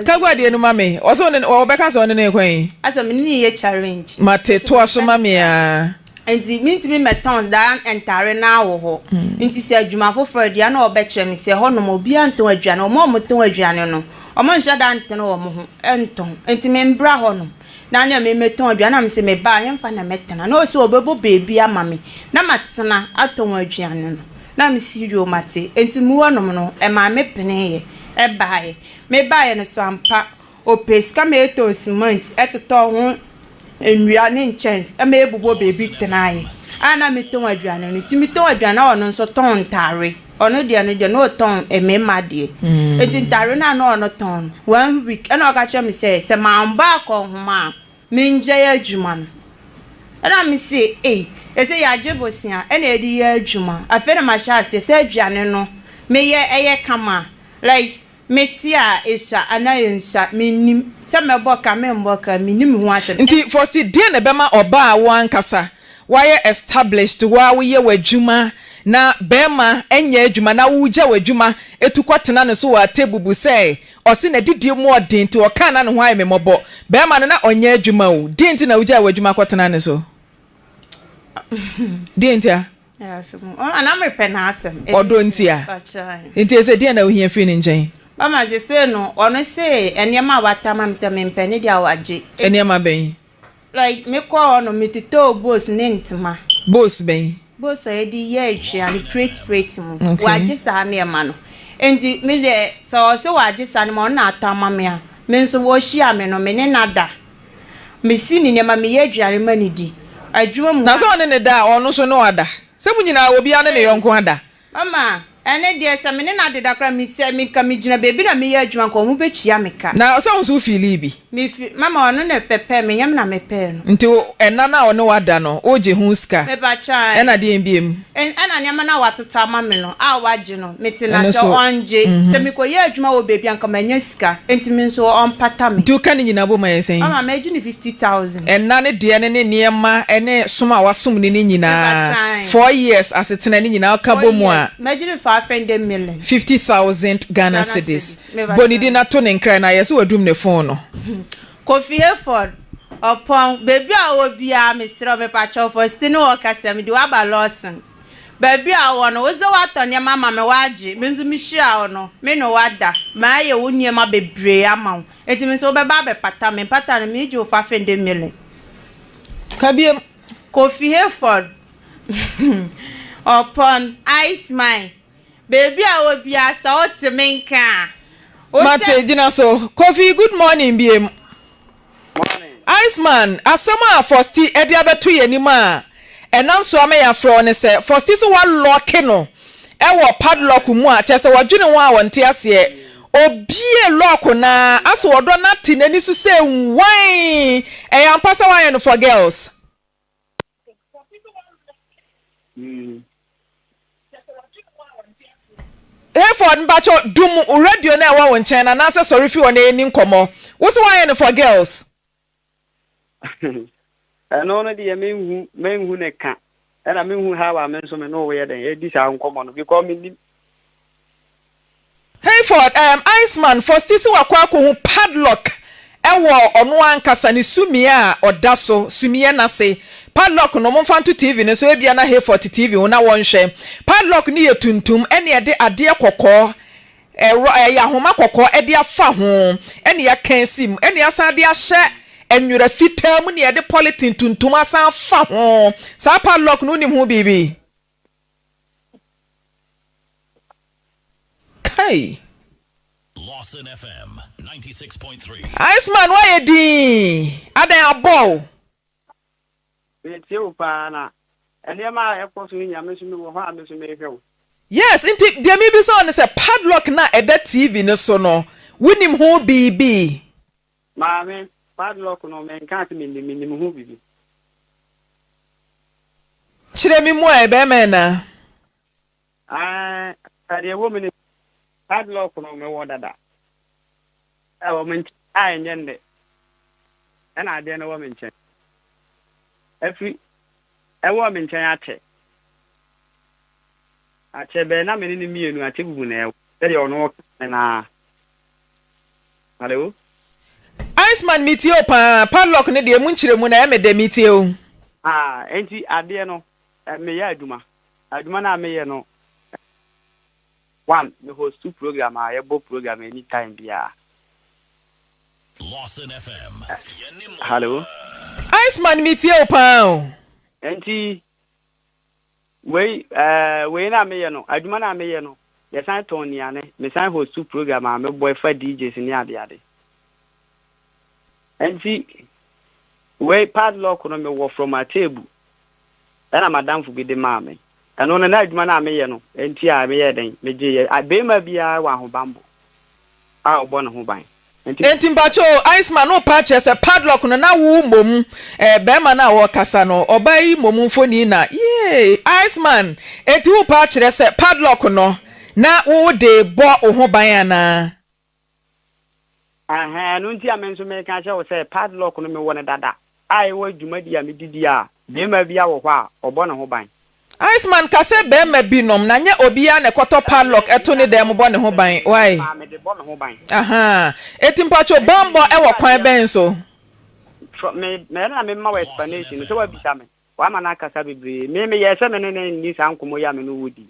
ka gwade no mame o so ne o beka so ne ne kwan asa me ni ye challenge mate to aso mame a enti mintimi metons da entare na wo ho enti se adwuma foforo dia na obekere mi se ho no mo bia nton aduane o mo ton aduane no o mo nja da nten wo mo ho enton enti me mbra ho no na na me meton aduane na me se me ba yemfa na metena na o se obebo baby ama me na matena aton aduane no na me sirio mate enti mu wonom no e ma me pene ye e baaye me baaye no so ampa o peska me to cement etoto ho enwiane nchens e ma ebubo baby tenaye ana me ton aduane no ti me ton aduane ono nso ton tare ono de no ton e me made enti tare na no ono ton 1 week e na o ka che me se ma mba ko homa me nje ya adwuma no ana me se ese ya jebosia ena edi ya adwuma afena ma sha ase se aduane no me ye eye kama like metia esha anayensa menim se meboka memboka menim hu ase nti first day na bema oba a wankasa why established wa we ye wadwuma na bema enye adwuma na wugya wadwuma etukotena ne so wa tebubu say osi na didi mu odinti o kana ne ho ayi memobo bema no na onye adwuma o dinti na wugya wadwuma kotena ne so dinti a yes ana me penasem odo ntia ntia se dia na ohia free ne ngen mama ze say no ono say enema watama me se me mpani dia waje enema ben like me call ono me to boss ne ntuma boss ben boss e di ye atwa ni crate mu waje sa na ema no enti me de so waje sa na na atama me a me nso wo hia me no me ne nada me si ni nema me ye adware mani di adwuma mu na so one ne da ono so no ada se mu nyina obi ane ne yonko ada mama ene de se me ne na de da kra me se me ka me gina bebi na me ye adwuma ko mu bechia me ka na so so feel bi mama ono ne pepe me nyam na me pe no nti ena na ono wada no oje hu ska me ba chan ena de mbiem ena nyam na watoto ama me no a waje no meti na se onje se me ko ye adwuma wo bebi anka manya ska enti me nso on pata me nti ka ni nyina bo ma yesen mama me gini 50,000 ena ne de ne niema ene soma wasum ni nyina 4 years asetena ni nyina ka bo mu a me gini 500 million 50,000 Ghana cedis bonidi na to ne nkra na yesi wadum ne phone no Kofi Hayford upon baby a obi a mesro me pacho for stino okasa me di wa ba Lawson baby a wono wo zo watone mama me waje me nzu mi hia no me no wada ma ye wo niema bebre ama wo enti me so be ba be pata me pata no me ji o 500 million kabiem Kofi Hayford upon Ice Mine baby a obi a so otimenka Mate jina so Kofi good morning biem Morning. Iceman asama Fosti edi abeto yenima enam so ame ya fro ne se Fosti so wa lock no e wo padlock mu a chese wadwene ho a wonte ase obie lock na aso wodo na tinani so se nwan e ya mpasa wa no for girls Hayford mbacho dum radio na wa won chen na say sorry fi won eni nkomo wo so wa no for girls no no de menhu ne ka era menhu ha wa men so me no we den e di sa nkomo no because me Hayford Iceman Fosti si wakwa ko hu padlock ewo ono ankasa ne sumia odaso sumia na se padlock no momfanto TV ne so ebia na Hayford TV wona wonhwe padlock ni yetuntum ene ede ade kokko ya homa kokko ede afa ho ene ya kansim ene ya sa de ahye enwura fitam ne ede politin tuntum asan fa ho sa padlock no nim ho bibi kai Lawson FM 96.3. Iceman why di adan abo tie o pa na ene ma e ko so nya me so me wo ha me so me hwe. Yes inti dia mi bi so on say padlock na eda TV ne so no winim ho bibi Ma me padlock no me nka ti me ho bibi chire mi mo e be me na ade wo me padlock no me wo dada wo me nyende ana ade na wo me nche afi wo me nche ache be na me ni mienu ache bubu na e ono na hello Iceman mitio pa padlock ne de mu nchire mu na e me de mitio enti ade no me ya aduma na me ye no one me host two program I bo program anytime bia Lawson FM. Hello Iceman mitio pa enti we na me ye no aduma na me ye no ye san ton ya ne me san host two program me boy fa DJs ni ade enti we padlock no me wo from my table and madam fu bi de mame eno na aduma na me ye no enti a me ye den me je ye abema bia wa ho bambo a obo no ho ban enti mbacho Iceman no pa che se padlock no na wo mom be ma na wo kasa no obai mom mfoni na ye Iceman enti wo pa che se padlock no na wo de bo ho ban ana no nti a me nso me ka che wo se padlock no me wo ne dada ai wo aduma dia me didi a bema bia wo ho a obo no ho ban Iceman kase be ma binom na nye obia na ekoto padlock eto ne dem bo ne ho ban why aha etimpacho bambo e wo kwan ben so me na me ma explanation so wa bisa me wa ma na kasa bebre me ye se me ne ni san komo ya me no wodi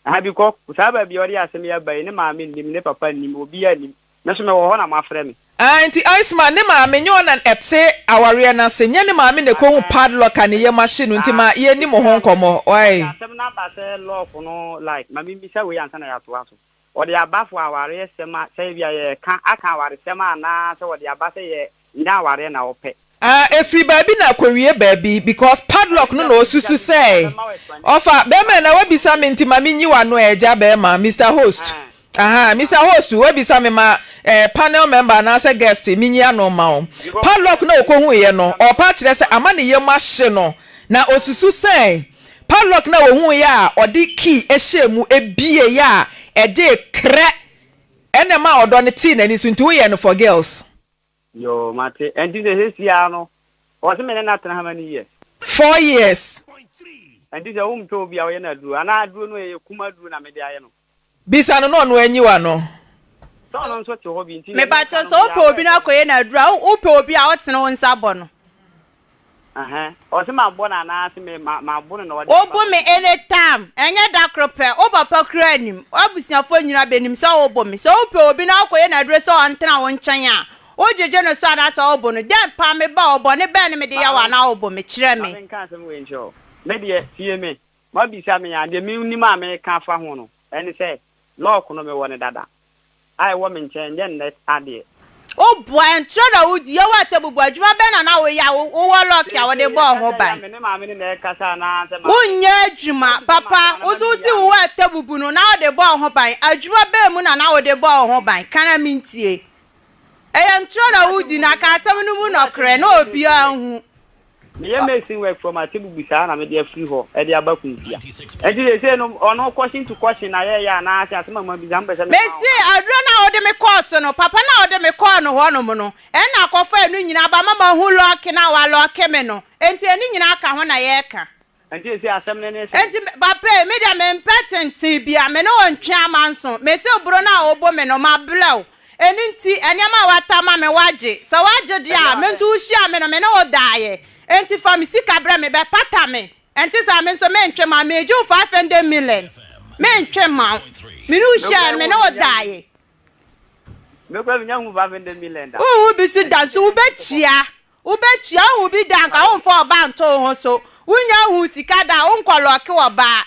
aha bi ko usaba bi ori asem ya ban ne ma me nim ne papa nim obi ya nim na so me wo ho na ma frɛ me anti Iceman ne ma me nyo na ete aware na se nye ne ma me ne ko hu padlock ane ye machine nti ma ye nim ho nkomo why asem na ba se lock no like ma me bisa we ansa na ya to aso o de abafo aware sema se bia ye ka aka aware sema na se o de abase ye nya aware na ope every baby na kwawie baby because padlock no osusu say offer be me na wabisa me nti ma me nyiwa no eja be ma Mr Host aha Mr Host wabisa me ma panel member na say guest me nyia no ma o padlock na okohu ye no o pa kire say ama ne ye mahye no na osusu say padlock na wohu ye a odi key ehyemu ebie ya eje kre ene ma odo ne ti na ni so nti wo ye no for girls yo mate and this year no o se me na tena how many years 4 years and this to bia we na duru ana duru no e kuma duru na me dia ye no bisa no no anyiwa no so no so to hobi nti me ba cho so pe obi na koye na dura wo pe obi a otene won sabo no aha o se ma bo na na se me ma bo no o bo me anytime enye da krope o papa kra anim obusiafo nyina benim se o bo me so pe obi na koye na dura so antena won nchen a o jeje no so ana so o bo no den pa me ba o bo ne be ne me de ya wa na o bo me kire me nka se we ncho me de tie me ma bisa me ya de me ni ma me ka fa ho no eni se lock no me woni dada ai wo me nchen je net ade o bo antro na wudi ya wa tabubu adwuma be na na we ya wo lock ya wo de bo ho ban me ne ma me ne ka sa na se ma unye adwuma papa ozuzi wo tabubu no na wo de bo ho ban adwuma be mu na wo de bo ho ban kana mintie eya ntro na wudi na ka asem no mu no kre na obi ahu me ye messing work from atibu bisa na me dey free ho e dey abakuntia e dey say no ono question to question na ye ya na asem ma bisa mbese me see adro na ode me course no papa na ode me call no ho no mu no e na akofa enu nyina ba mama hu lock na wa lock me no enti enu nyina aka ho na ye ka enti say asem ne ne enti papa me dia me impertinent bia me no ontwe amanso me see bro na obo me no ma blow enti enyama wata ma me waje so waje dia me nso hia me no me na odaye enti famisi kabra me be pata me enti sa me nso me ntwe ma me eju 500 million me ntwe ma me no hia me na odaye me kwa nya hu 500 million da bi si dan so ubechia hu bi dan ka hu for ba nto ho so unya hu sika da hu nkoloke oba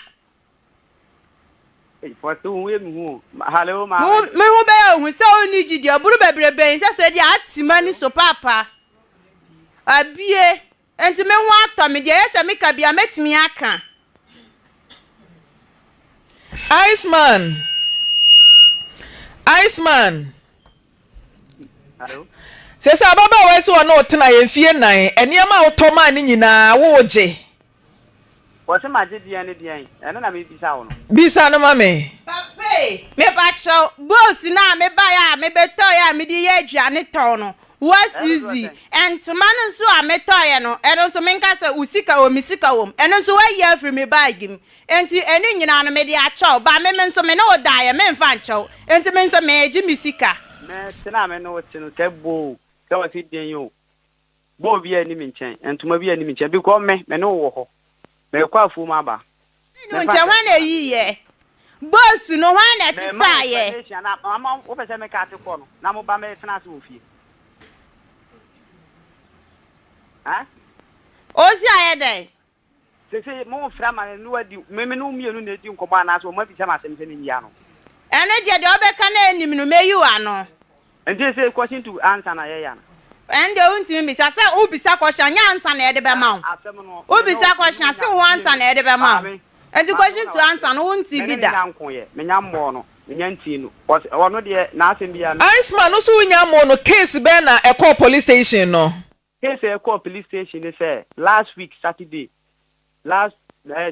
for to we mu hello ma me hu be hu se oni gidi oburu bebrebe se dia atimani so papa abie enti me hu ato me dia yese me ka bia metimi aka Iceman hello sesa baba we so no otena ye fie nan eniema otoma ni nyina wo je o se ma je dia ne dia ene na me bisa wo no bisa no mame papa me ba cho boss na me ba ya me beto ya me di ye aduane ton no was easy entman nso a me to ye no eno nso me nka se usika wo misika wo eno nso wa ye afri me bag im enti eni nyina no me di a cho ba me nso me na oda ye me mfa ncho enti me nso me eji misika me tena me no tinu tebo se wa si den yo bo bi ani mi nchen entuma bi ani mi nchen bi ko me no wo ho me kwa fu ma ba ni nchen wa na yi ye boss no wa na tisa ye mama wo pese me ka te ko no na mo ba me tena se wo fie ah ozi aye den se mo fra ma no adi me no mienu na edi nkomo na so mo bi se ma sem se ni ya no ene de obeka na enim no meyi wa no enti say question to answer na ye ya na ende unti mi sa ubisa question nya answer na e de be ma ubisa question se ho answer na e de be ma enti question to answer no unti bi da me nko ye me nya mo no me nya nti no ono de na asem bia no Iceman no so nya mo no case be na e call police station no case e call police station is last week Saturday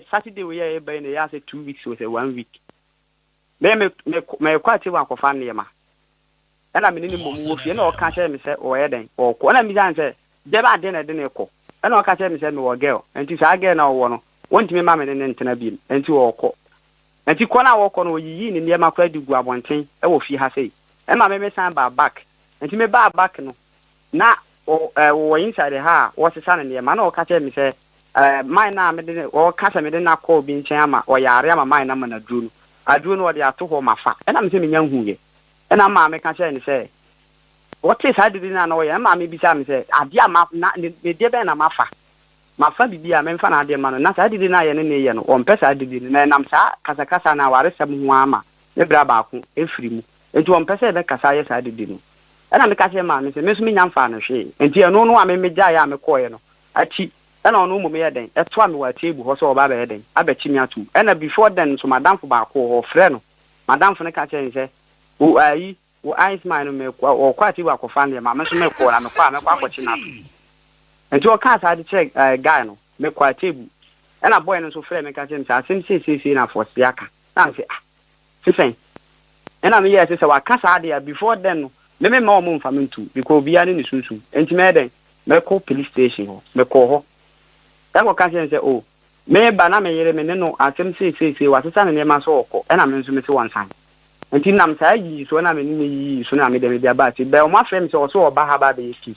Saturday we here by na ya say 2 weeks or say 1 week me kwati wa kofa ne ma ena me ni mo wo fie na o ka che me say o ye den o ko na mi jan say je ba den na den ko ena o ka che me say me wo girl enti sa girl na wo no wonti me ma me ne ntena bi enti wo kɔ enti kɔ na wo kɔ no yiyi ne ne ma kwa digu abonten e wo fi ha sei e ma me san ba back enti me ba back no na wo inside ha wo se san ne ma na wo ka che me se mine na me de wo ka se me de na call bi nchen ama wo yare ama mine na ma na duru no aduru no wo de ato ho mafa e na me se me nya huye e na ma me ka che ne se what is hard na no ye ma me bisa me se ade ama na me de be na mafa bibia me mfa na ade ma no na sa ade na ye ne ye no o mpesa ade na nam sa kasa na ware sam ho ama e bra ba ko e firi mu enti o mpesa e be kasa ye sa ade no e na me ka che ma me se me so me nya mfa no hwe enti e no a me gya ya me ko ye no achi e na ono mu me ye den e to am wa table ho so o ba be ye den abachi mi atum e na before then so madam fo ba ko ho frɛ no madam fo ne ka che ni se o ayi wo ice man me kwa o kwati wa ko fan ma me so me ko na me kwa akɔchi na enti o ka sa de check guy no me kwa table e na boy no so frɛ me ka che me sa sim si na for siaka na say sifen e na me yes say wa ka sa de before then no me ma o mo mfa me ntu because bia ne sunsun enti me den me ko police station ho me ko ho e ko ka che say oh me ba na me yere me ne no asem si wa sesa ne ma so okɔ e na me nso me se wan san enti nam sa yi so na me ni yi so na me de me bia ba ti be o ma frɛ me so oba ha ba be yi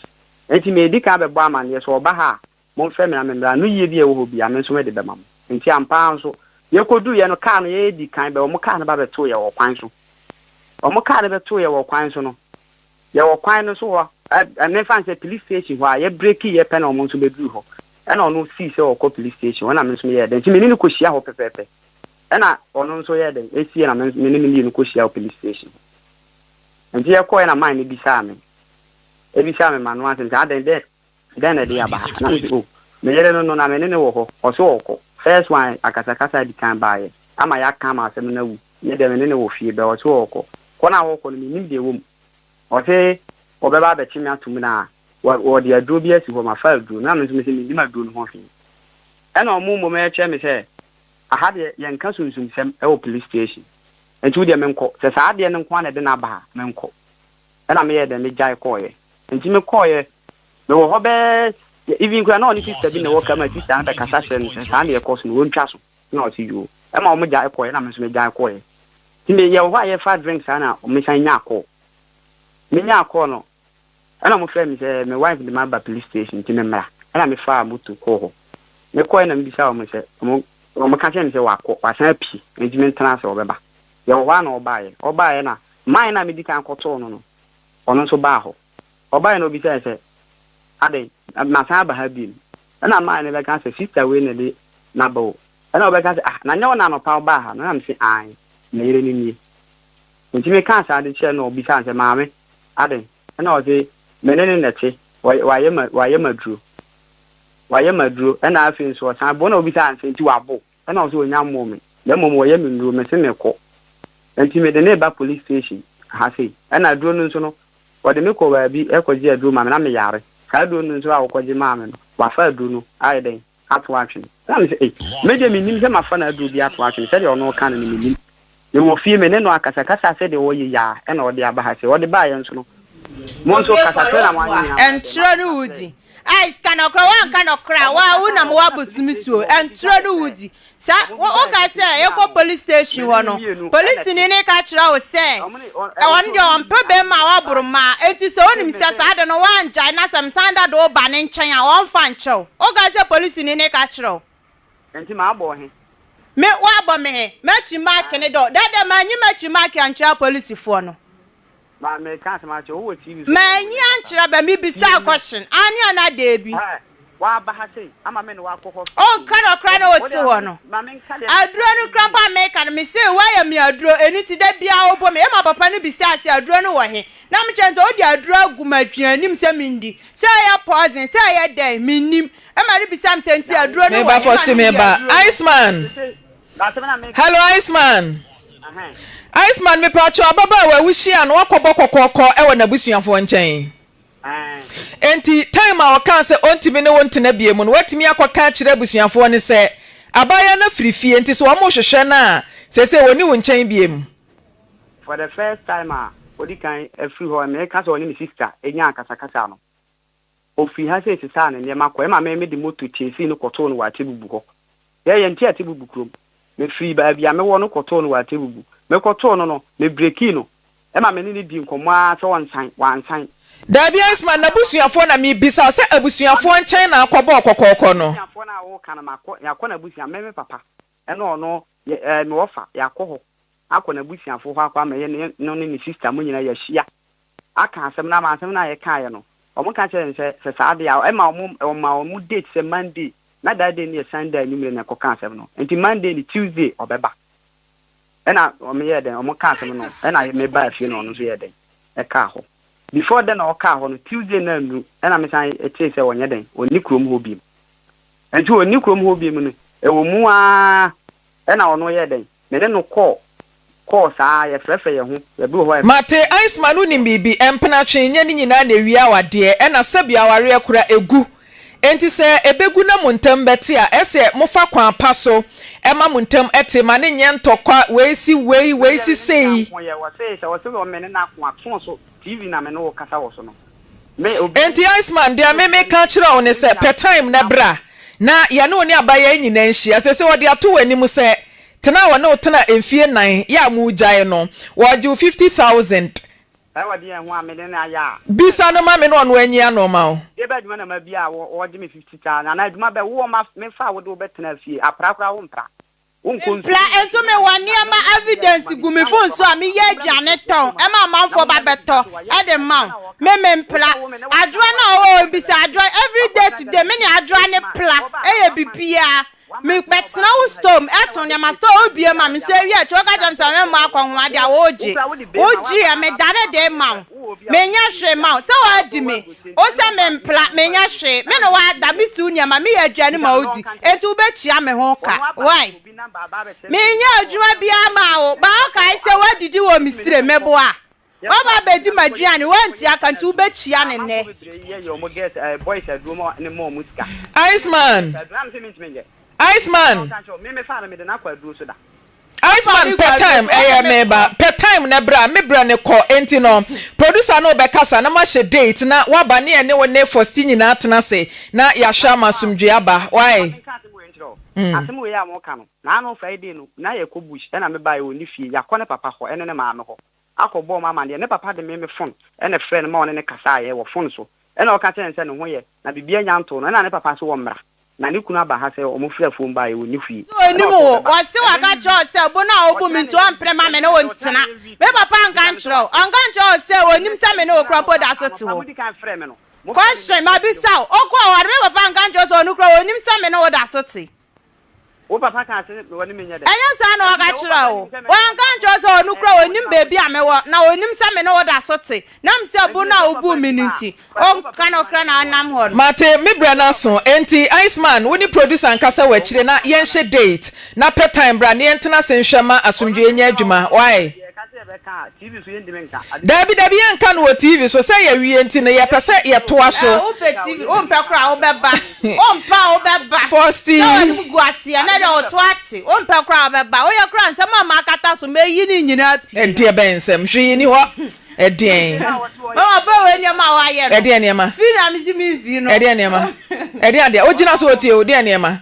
enti me di ka be bo ama ne so oba ha mo frɛ me na me no yie bi e wo bia me nso me de be mam enti ampa nso ye kodu ye no ka no ye di kan be o mo ka no ba be to ye wo kwan so o mo ka no be to ye wo kwan so no ye wo kwan no so ho me fan say police station ho ye break ye pe na o mo nso be duru ho e na ono see say o ko police station na me nso me ye den enti me ni ko hia ho pepepe e na ono nso ye den e sie na me ni ko hia ho police station enti ye ko na man ni bisa me e bisa me manu asen ka den na dia ba na o me yere no na me ne wo ho o so ko first one akasa di kan ba ye ama ya kan ma asem na wu ne de me ne wo fie be o so ko na wo ko ni de wo o se o be ba be chi me atum na wo de aduro bi asi ho ma fa aduro na me se me di ma aduro no ho fi e na o mu me che me se aha de ye nka sunsun sem e wo police station enti wo de me nko se sa de ne nko na de na ba me nko e na me ye de me jai ko ye enti me ko ye me wo ho be even kwa na oni sister bi na wo kama sister na kasa hye no sa na ye course no wo ntwa so na o ti yo e ma o mo jai ko ye na me so me jai ko ye ti me ye wo ye fa drinks ana o me san nya ko me nya ko no ana mo frɛ me say me wife de ma ba police station ti me mra ana me fa moto ko ho me ko ye na me bisa o mo say o mo ka che me say wa ko wa san pi enti me ntana se o be ba ye wo na o ba ye na man na me di kan ko to no ono so ba ho o ba ye no bi say ade na sa ba ha bi na man ne be kan say sister we ne de na bo na o be kan say na nya na no pa ba ha na me say ai na yire ni ni enti me kan sa de che no bi kan say maame ade na o say menene nete wa ye maduro na afin so san bo na obi san enti wa bo na o so onya mo me na mo wo ye me nduro me se me ko enti me de ne ba police station ha sei na duro no so no wo de me ko ba bi e ko ji aduro ma me na me yare ka duro no so a wo ko ji ma me no wa fa aduro no ai den ato action na me se me de me nim se ma fa na aduro bi ato action se de ono kan ni me nim ye wo fie me ne no akasa se de wo ye ya e na wo de aba ha se wo de ba ye nso no monso kasatwe na mwanya entro no wudi ice kanokra wan kanokra wa una mo abusumisuo entro no wudi sa o ka se e ko police station wo no police ni ka kira o se e won de on pe be ma wa buruma enti so onim se sa de no wan jai na sam sanda do ba ne nchen a won fa nchew o ka se police ni ka kira enti ma abo he me wa abo me chi mark ne do dade ma nyi ma chi mark an kira police fo no ma me kan se ma che o TV ma nyi an kira ba mi bisa question ani ana debi wa ba ha sei ama me no wa kokko o kana kra na oti ho no aduro no krampa me kan me say wa ya me aduro eni ti da bia obo me ma papa no bisa ase aduro no wo he na me chenze o di aduro agumadwanim se mindi say ya poison say ya dey minnim e ma ri bisa me say nti aduro no me ba first me ba Iceman hello Iceman Iceman me pa cho ababa wa wuhia no akobọ kokoko e wo na busuafo nchen enti time a wakan se ontimi ne wontena biemu no watimi akoka kire busuafo ne se abaya na firifie enti so wo mo hwehwe na se woni wo nchen biemu for the first time odi kan free ho me ka so oni mi sister enya akasakasa no ofi ha se sa ne ma ko e ma me de moto chesi no koto no wa chebubu ho ye nti atebubu krom me free ba bia me wo no koto no wa atebubu me koto no me breki no e ma me ni di nkomo a so wansan Dabi Iceman na busuafo na mi bisa se abusuafo nchen na akọbọ okokoko no busuafo na wo kana makọ yakọ na busuafo me papa e no no me wofa yakọ ho akọ na busuafo ho akọ ma ye no ni sister mo nyina ya hia aka asem na ye kan ye no omo kan che se saade ya e ma omo date se Monday na that day ni Sunday ni me na ko kan asem no enti Monday ni Tuesday obeba e na omo ye den omo kan asem no e na me ba afie no no so ye den e ka ho before then o ka ho no Tuesday na nu e na me san e che se wonye den oni krom ho biem enti oni krom ho biem no e wo mu a e na ono ye den me ne no call saa ye frefe ye ho ye bi ho Mate Iceman uni bibi empena twenye ni nyina na wi awade e na sabia aware akura egu enti se ebegu na montam bete a ese mofa kwan paso e ma montam ete ma ne nye ntokwa weisi sei wo se wo me ne na kwa so so TV na me no kasa wo so no enti Iceman dia me ka kira one se per time na bra na ya ne oni abaye nyina nhia se wo de ato wani mu se tena wa no tena emfie 9 ya mu gyae no waju 50,000 wa de ho amede na ya bisa no ma me no ono anyi anoma o e ba djuma na ma bia wo de me 50,000 na djuma be wo ma me fa wo de wo betena fie aprakra wo mpra pla enso me wani ama evidence gu me phone so ami ye aduane ton e ma manfo ba beto e de man me mpla adwa na o bisa adwa every day today me ni adwa ne pla e ye bibia me betina wo storm eton ya ma store obie ma me so wi a choka jam sa me ma akwa ho ade a oji e me dane de ma me nya hwe ma so wa di me o se me mpla me nya hwe me no wa da mi su nya ma me ya aduane ma odi enti wo be chia me ho ka why me nya adwuma bia ma o ba o kai se wa didi wo mi sire meboa Baba bedi maduane wanti aka nti wo be chia ne ne Iceman per time meba per time na bra me bra ne ko enti no producer no be kasa na ma she date na wa ba ne ne wone first nyina atena se na ya hwa masumdwe aba why asem we ya mo ka no na no Friday no na ye ko bush na me ba ye oni fie ya ko ne papa ho ene ne ma me ho akọbọ mama ne papa de me phone ene friend ma one ne kasa ye wo phone so ene o ka chen se ne ho ye na bibia nyanto no na ne papa so wo mra na ne kunu aba ha se o mo frɛ phone ba ye oni fie oni mo o se wa ka cho se bo na obu mi nto ampre ma me ne wontina me papa nkan cho se onim se me ne okra poda so ti ho question ma bi sa okwa wa me papa nkan cho se onu kra onim se me ne woda so ti wo papa kan se woni menya de enya sa na waka kira o wan kan cho so onu kra onim baby amewo na onim sa me na woda sote na mse bu na obu minunti o kan okra na anam ho Mate me bra na so enti Iceman woni producer nkasa wa kire na yenhye date na per time bra ne entena senhwema asumdwe enya adwuma why TV so yendi menka Dabi yanka no TV so say ya wie enti ne ye pese ye toa so o pe TV o mpe kra o beba o mpa o beba Fosti na ni gu asia na de o toate o mpe kra o beba o ye kra nsem ma akata so meyi ni nyina api enti e bensem hwe ni ho edien mama ba we nyama wa ye no edien nyama fi na mi si mi fi no edien nyama edien de o gina so otie o de nyama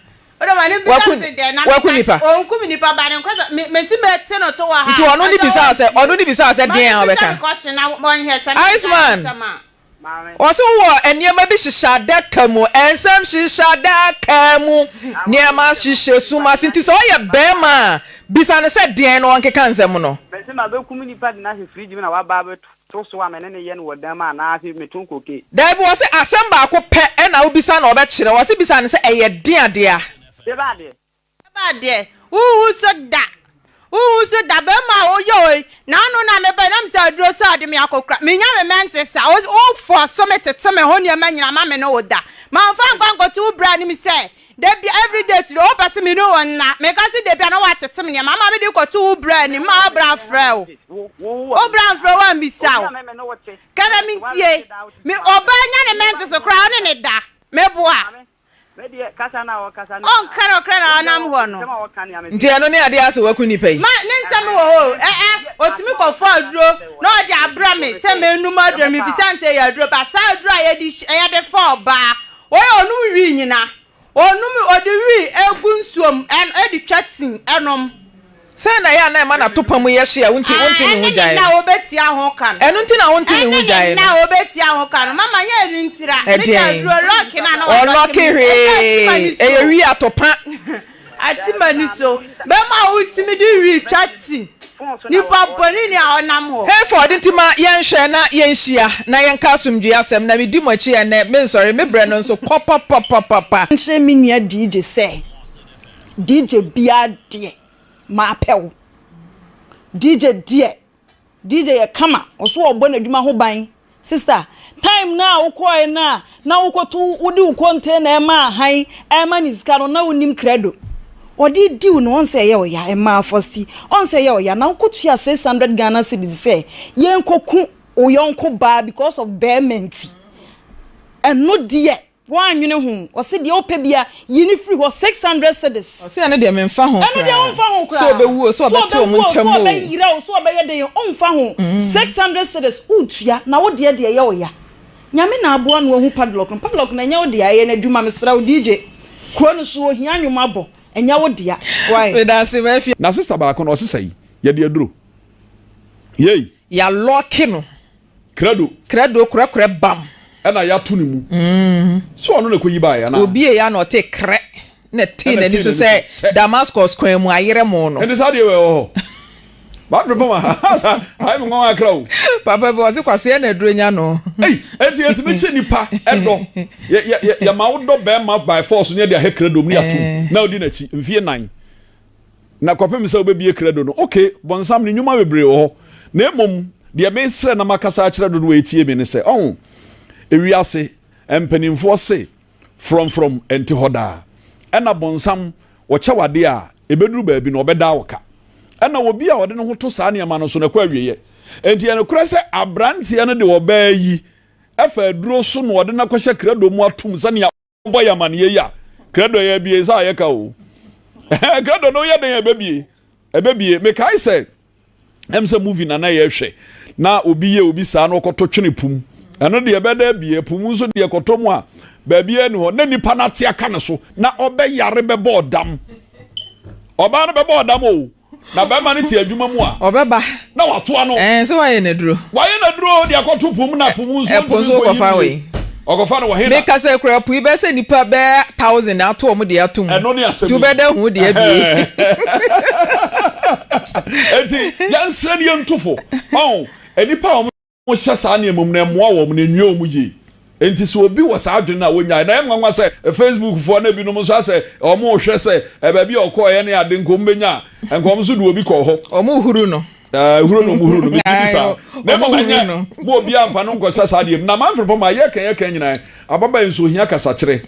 wakunipa onkunipa ba ne nkoza me si me te no to wa ha nti ono ni bisa se den abeka Iceman Oso wo eniema bi hihya daka mu ensam hihya daka mu niema hihye suma sinti so ye bema bisa ne se den no onkeka nsem no me se ma be kumunipa na he fridge na wa ba be to so wa me ne ye no wodan ma na he metun koke dai bo se asem ba ko pe e na obisa na obe kire wo se bisa ne se eye den adea Bade. So da be ma oyo na no na me be na mse aduro so ade me akokra. Me nya me mense sa o for so me tete me ho ne ma nyina ma me no oda. Ma fa nkwanko to bra ni me say. Dey be every day to o pass me no won na. Me ka se dey be na wa tete me ma me dey ko to bra ni ma bra frɛ o bra frɛ wa mi sa o. Kana mi tie. Me oba nya ne mense so kra o ne da. Me boa. Kasa na on kara anam ho no nti eno ne ade ase wakunipa yi ma ne nsam wo ho otimi ko fa aduro na o de abra me se me num aduro me bisan se ya aduro ba sa aduro ye de fa oba o ye onu wi nyina onum odiwi egunsuom en edi twatin enom say na ya na ma na topam ye hye wonti ne hujae na obeti aho kan enu nti na wonti ne hujae na obeti aho kan mama nya edi ntira me ka duro lock na lock he e wi atopa ati mani so be ma utimi di ri twatin nipa boni ni ahonam ho hey for the ntima yen hwe na yen hia na yen ka asomdwe asem na me di mochi ene me nsori me bre no nso papa nche mi nua DJ say DJ bia de ma pew DJ ya kama oso ogbo na dwuma ho ban sister time na ukoi na ukotu udi ukonte na ema han ema ni skano na unim credo odi diu no on say ye ya ema first on say ye ya na ukotu ya 600 Ghana cedis say ye nkoku oyonko ba because of bearment and no die one you know o se de opebia yini free ho 600 cedis o se ane de memfa ho ene de onfa ho kra so be wuo so be to mu ntamu so be yira so be ye de onfa ho 600 cedis utua na wo de ye ya nyame na aboa no hu padlock na nya wo de ye na duma mesra DJ kro no so ohia nwuma bo enya wo de why we da se we fi na sister ba ko no sesai ye de aduro yei ya lock no credo kura bam ena ya tu ni mu so ono na koyi ba ya na obi e ya na o te kre na te na ni so say Damascus kwan mu ayere mu no ende sa de we ho ba fre poma ai mo nwa akra o papa be wose kwase na aduro nya no eti me che nipa edo ya ma wodo be ma by force ne de ha credo mu ya tu na odi na chi mfie 9 na kwapem se obebie credo no okay bonsam ni nyuma bebre ho na emom de me sre na makasa akira do we tie me ne se ewiase empanimfo se from enti hoda ena bonsam wo chawade a ebeduru baabi no obeda woka ena obi a wode ne ho to saa ne ma no so na kwa wieye enti ene kura se abrante ene de oba yi efa duro so no wode na kwahye credo mu atum sane obo ya man ye ya credo ya bie sa ye ka o credo no ye den ebebie me kai se emse movie na ye hwe na obi ye obi saa no koto twene pum eno de ebeda bie pum so de koto mu a ba bia ni ho na nipa na te aka ne so na obe yare be bodam oba no be bodam o na ba ma ne ti adwuma mu a obeba na wato ano so waye na duro de akoto pum na pum so kofa we ogofa no wahe na make us ekura pu be se nipa be 1000 ato o mu de atum eno ne asem tu be da hu de abie enti yan sredi ntofo enipa o mo hyasa na emum na moa wo na nwa o mu yi enti so obi wo sa adwene na wonya na enwanwa se Facebook fo na bi no mo so ase o mo hwe se ba bi okoye ne ade nkom benya enkom so de obi ko ho o mo huru no huru no mi bisa na mo manya mo obi amfa no nkosa sa de na manfre po ma ye kan nyina ababa enso hia kasa kire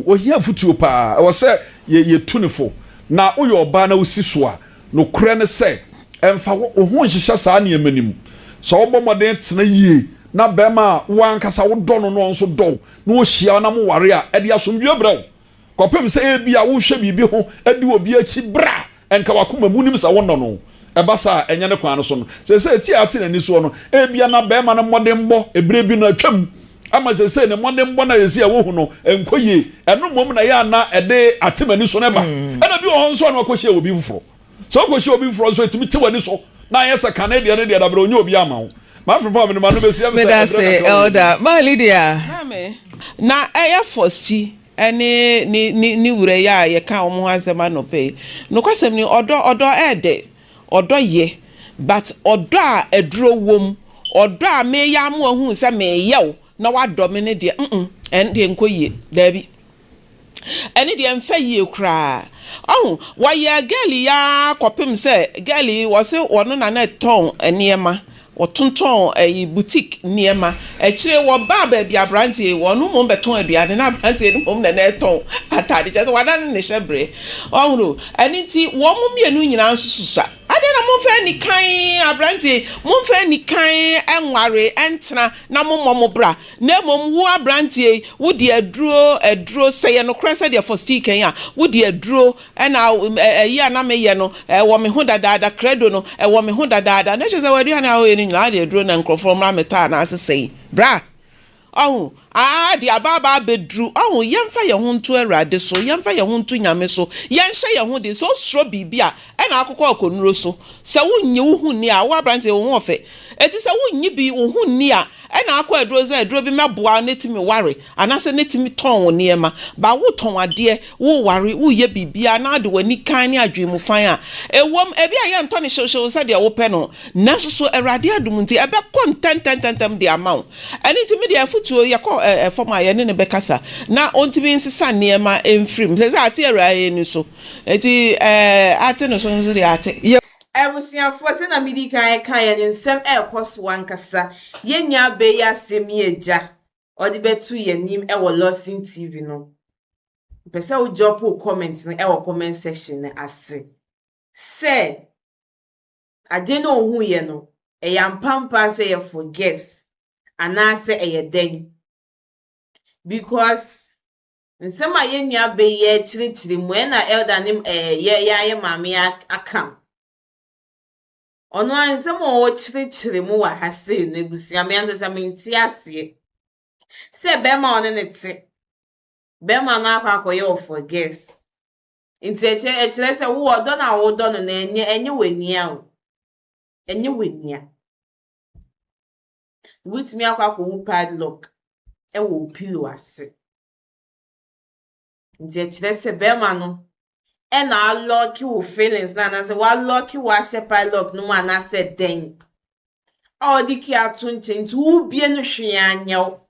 ohia futuo pa wo se ye tunifo na uyo oba na usiso a no kure ne se emfa wo ho nhihya sa ne emanim so wo bomoden tena yie na bema wan kasa wo do no nso do na wo hia na mo ware a ede asomdwe braw kopem se ebia wo hwe bibi ho edi obi achi bra enka wakoma munim sa wo no ebasa enya ne kwan no so no se ti ati na ni so no ebia na bema na modem bo ebre bi na atwam ama se ne modem bo na yesi a wo hu no enkoye eno mom na ya na ede atemani so ne ba ena bi wo nso na akohye obi fufuro so akohye obi fufuro so etimi tewani so na yesa Canadian ne de da bro onye obi ama ho ma frapa me no ma no besi am say elder ma Lydia na eya fosti ene ni wure ya ye ka omo azema no pe no kwasem ni odo ede odo ye but odo a eduro wom odo a me ya mo hu se me yew na wado me ne de en de nkoye dabi ene de emfa ye kra wa ye gali ya kopim se gali wo se wono na ton eniema otonton boutique niema kire wo ba bi abrantie wonu mo beton aduane na abrantie ni mo na ton atade je se wadan ne hyebre onro ani ti wo mo mienu nyina nsususa ade na mo fa ni kan abrantie mo fa ni kan enware entena na mo bra na mom wo abrantie wo di aduro seye no krese de for stick kan wo di aduro na ya na me ye no wo me ho dada credo no wo me ho dada na je se waduane a nyina de aduro na nkrofo mra meta na asesei bra di ababa bedru oh yemfa ye ho nto awurade so yemfa ye ho nto nyame so yenhye ye ho de so sro bibia e na akokọ akonuro so se wonye wo hu ni a wo abrante wo ho ofe eti se wonye bi wo hu ni a e na akọ aduro za aduro bi meboa netimi ware anase netimi ton wo niema ba wo ton ade wo ware wo ye bibia na de wani kan ni adwemu fan a ewom ebi a ye nto ne hyew se de wo pe no na so awurade adum nti ebe kontentententem de amaw eni timi de afutuo ye ko forma ye ne bekasa na ontimi nsesa niema emfrim se ati awuraye ni so eti ati no so nzo de ati Ebusiafo se na midi kan ye nsem ekoso wankasa yenya be ya semi eja odi betu ye nim e wo Losin TV no pese wo drop comment no e wo comment section na ase se ade no hu ye no e ya mpampa se ye forget ana se e ye den because nsem a yenya be ye chiri mu e na elder nim ye mame akam ono ansem o chiri mu wa hase no ebusia me anse nti ase se be ma one ne te be ma na akwakoye o forget nti echere se wo odo na wo do no na enye wania o enye wania with me akwako hu padlock e wo pillow ase nti echere se be ma no e na lucky wo feelings na say wa lucky wa she padlock no ma na say den o di ki atu nti wo bie no hwe anyew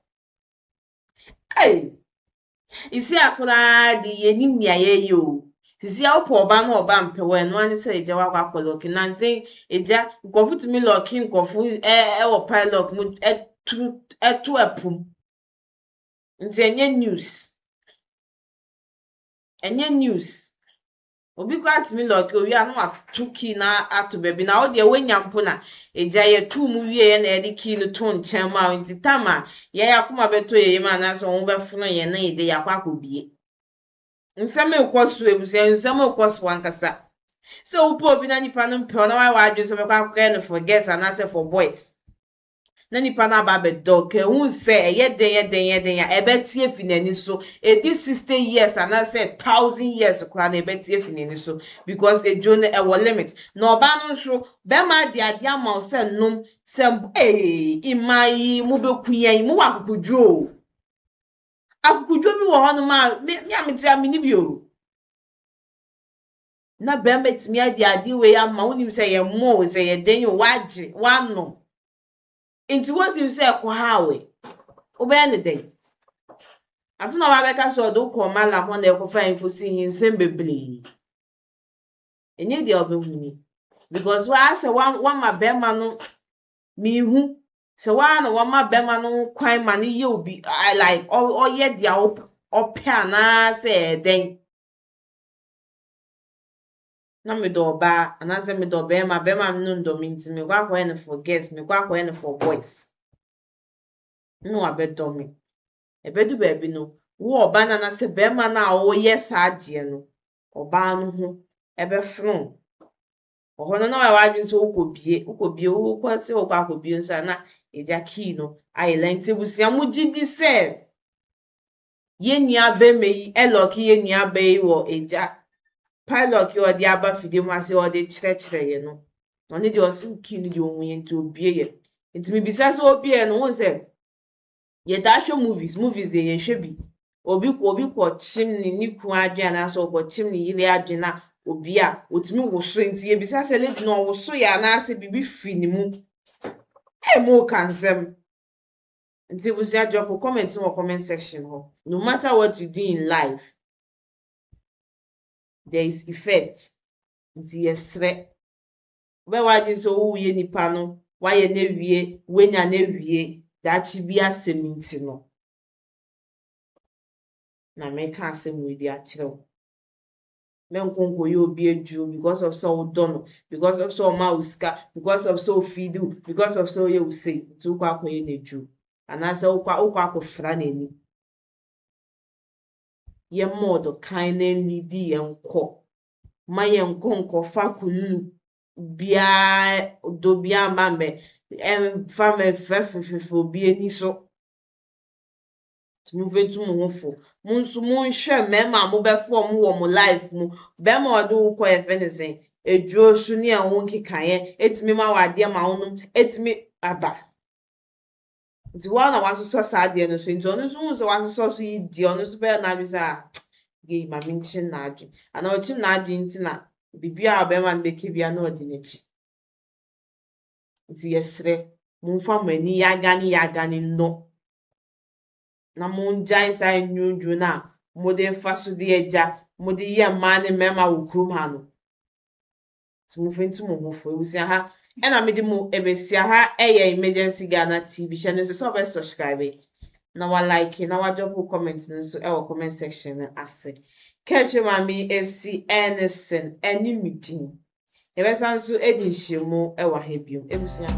isi akula di yenim nia ye o sisi apo oba na oba mpewe no ani se eja wa kwa lock na nze eja nkofu timi lock nkofu wo pilot mu etu apum nze enye news obi kwa timi lock owi anu atuki na atu bebi na odi ewenyampo na eja ye tu mu wie na edi ki no to nchen ma nti tama ye yakoma beto ye ma na so wo befuno ye na ide yakwa kobie nseme ekwosu ebusia nseme ekwosu wankasa so upo obi na nipa no mpe na wa adwe so bekwa akwa no for girls and as for boys na nipa na ba be dog hu se ye den ya ebetie finani so edi 60 years and as 1000 years kwa na ebetie finani so because ejo na e wo limit na oba no so be ma dia ma se num se imai mu be kuyen mu wa akukudwo bi wo hono ma me ameti amini bi o na be metimi adi we ya ma wonim se ye mo se ye den yo waje wano inti what you say ko hawe obe ne den afuna wa beka so do ko mala ho na ko fa infosi hinsem bebre enye dia obehuni because wa say one ma be ma no mi hu se wa na wa ma be ma no kwan ma ne ye obi I like o ye dia ope ana say den na me do ba ana say me do be ma no ndo minti me kwa kwa en forget me kwa en for boys no abedo me ebedu ba bi no wo oba na say be ma na o yes ade no oba no ho ebe fron ohono na wa adwin so ukobie wo kwase wo kwa kobie nso na eja key no ayi lenti busia mu gidi se ye nua be meyi eloki ye nua be yi wo eja pilot yo di aba fide mu ase o de kire ye no oni de osu ki ni de ohun ye nti obie ye nti mi bisa so obie no won se ye da show movies de ye hwe bi obi ko chim ni ku adwe na so ko chim ni yire adwe na obi a otimi woso nti ye bisa se lady no woso ya na ase bibi fi ni mu mo kansem nti busia drop comment no comment section ho no matter what you do in life there is effect nti yesre be waje so wo ye nipa no wa ye na wie wenya na wie dachi bi aseminti no na make asem we dia kire men konko yo bi edu because of so dono because of so ma uska because of so fidu because of so ye usay tu kwa akoye na edu anasa ukwa akofra na ni ye modo kan na nidi ye nko ma ye nko fa kululu bia do bia mambe fa me fefe obi ani so Tumuventu mu hofo munsu munhwe mema mo befo mo wo mo life mu bema ode wo koye fenesen edwo su ne ehun kikaye etimi ma wade ma wonum etimi aba di wana wasoso saade no so nti onu so hu se wasoso so yi di onu so be na bi sa ge ma minchin na adu ana ochim na adu ntina bibia bema no bekebia na odi nechi nti yesre mumfa mani yagani no na munja isa nyunju na mode faso de eja mode ye mane mema wo krum ha no tumufintu mo mofo ebusia ha ena mede mu ebesia ha emergency Ghana TV channel so be subscribe na wa like na wa drop comment nso e wo comment section ase catch mami esi Ernestine eni meeting ebesa nso edi nhyiemu e wa ha biom ebusia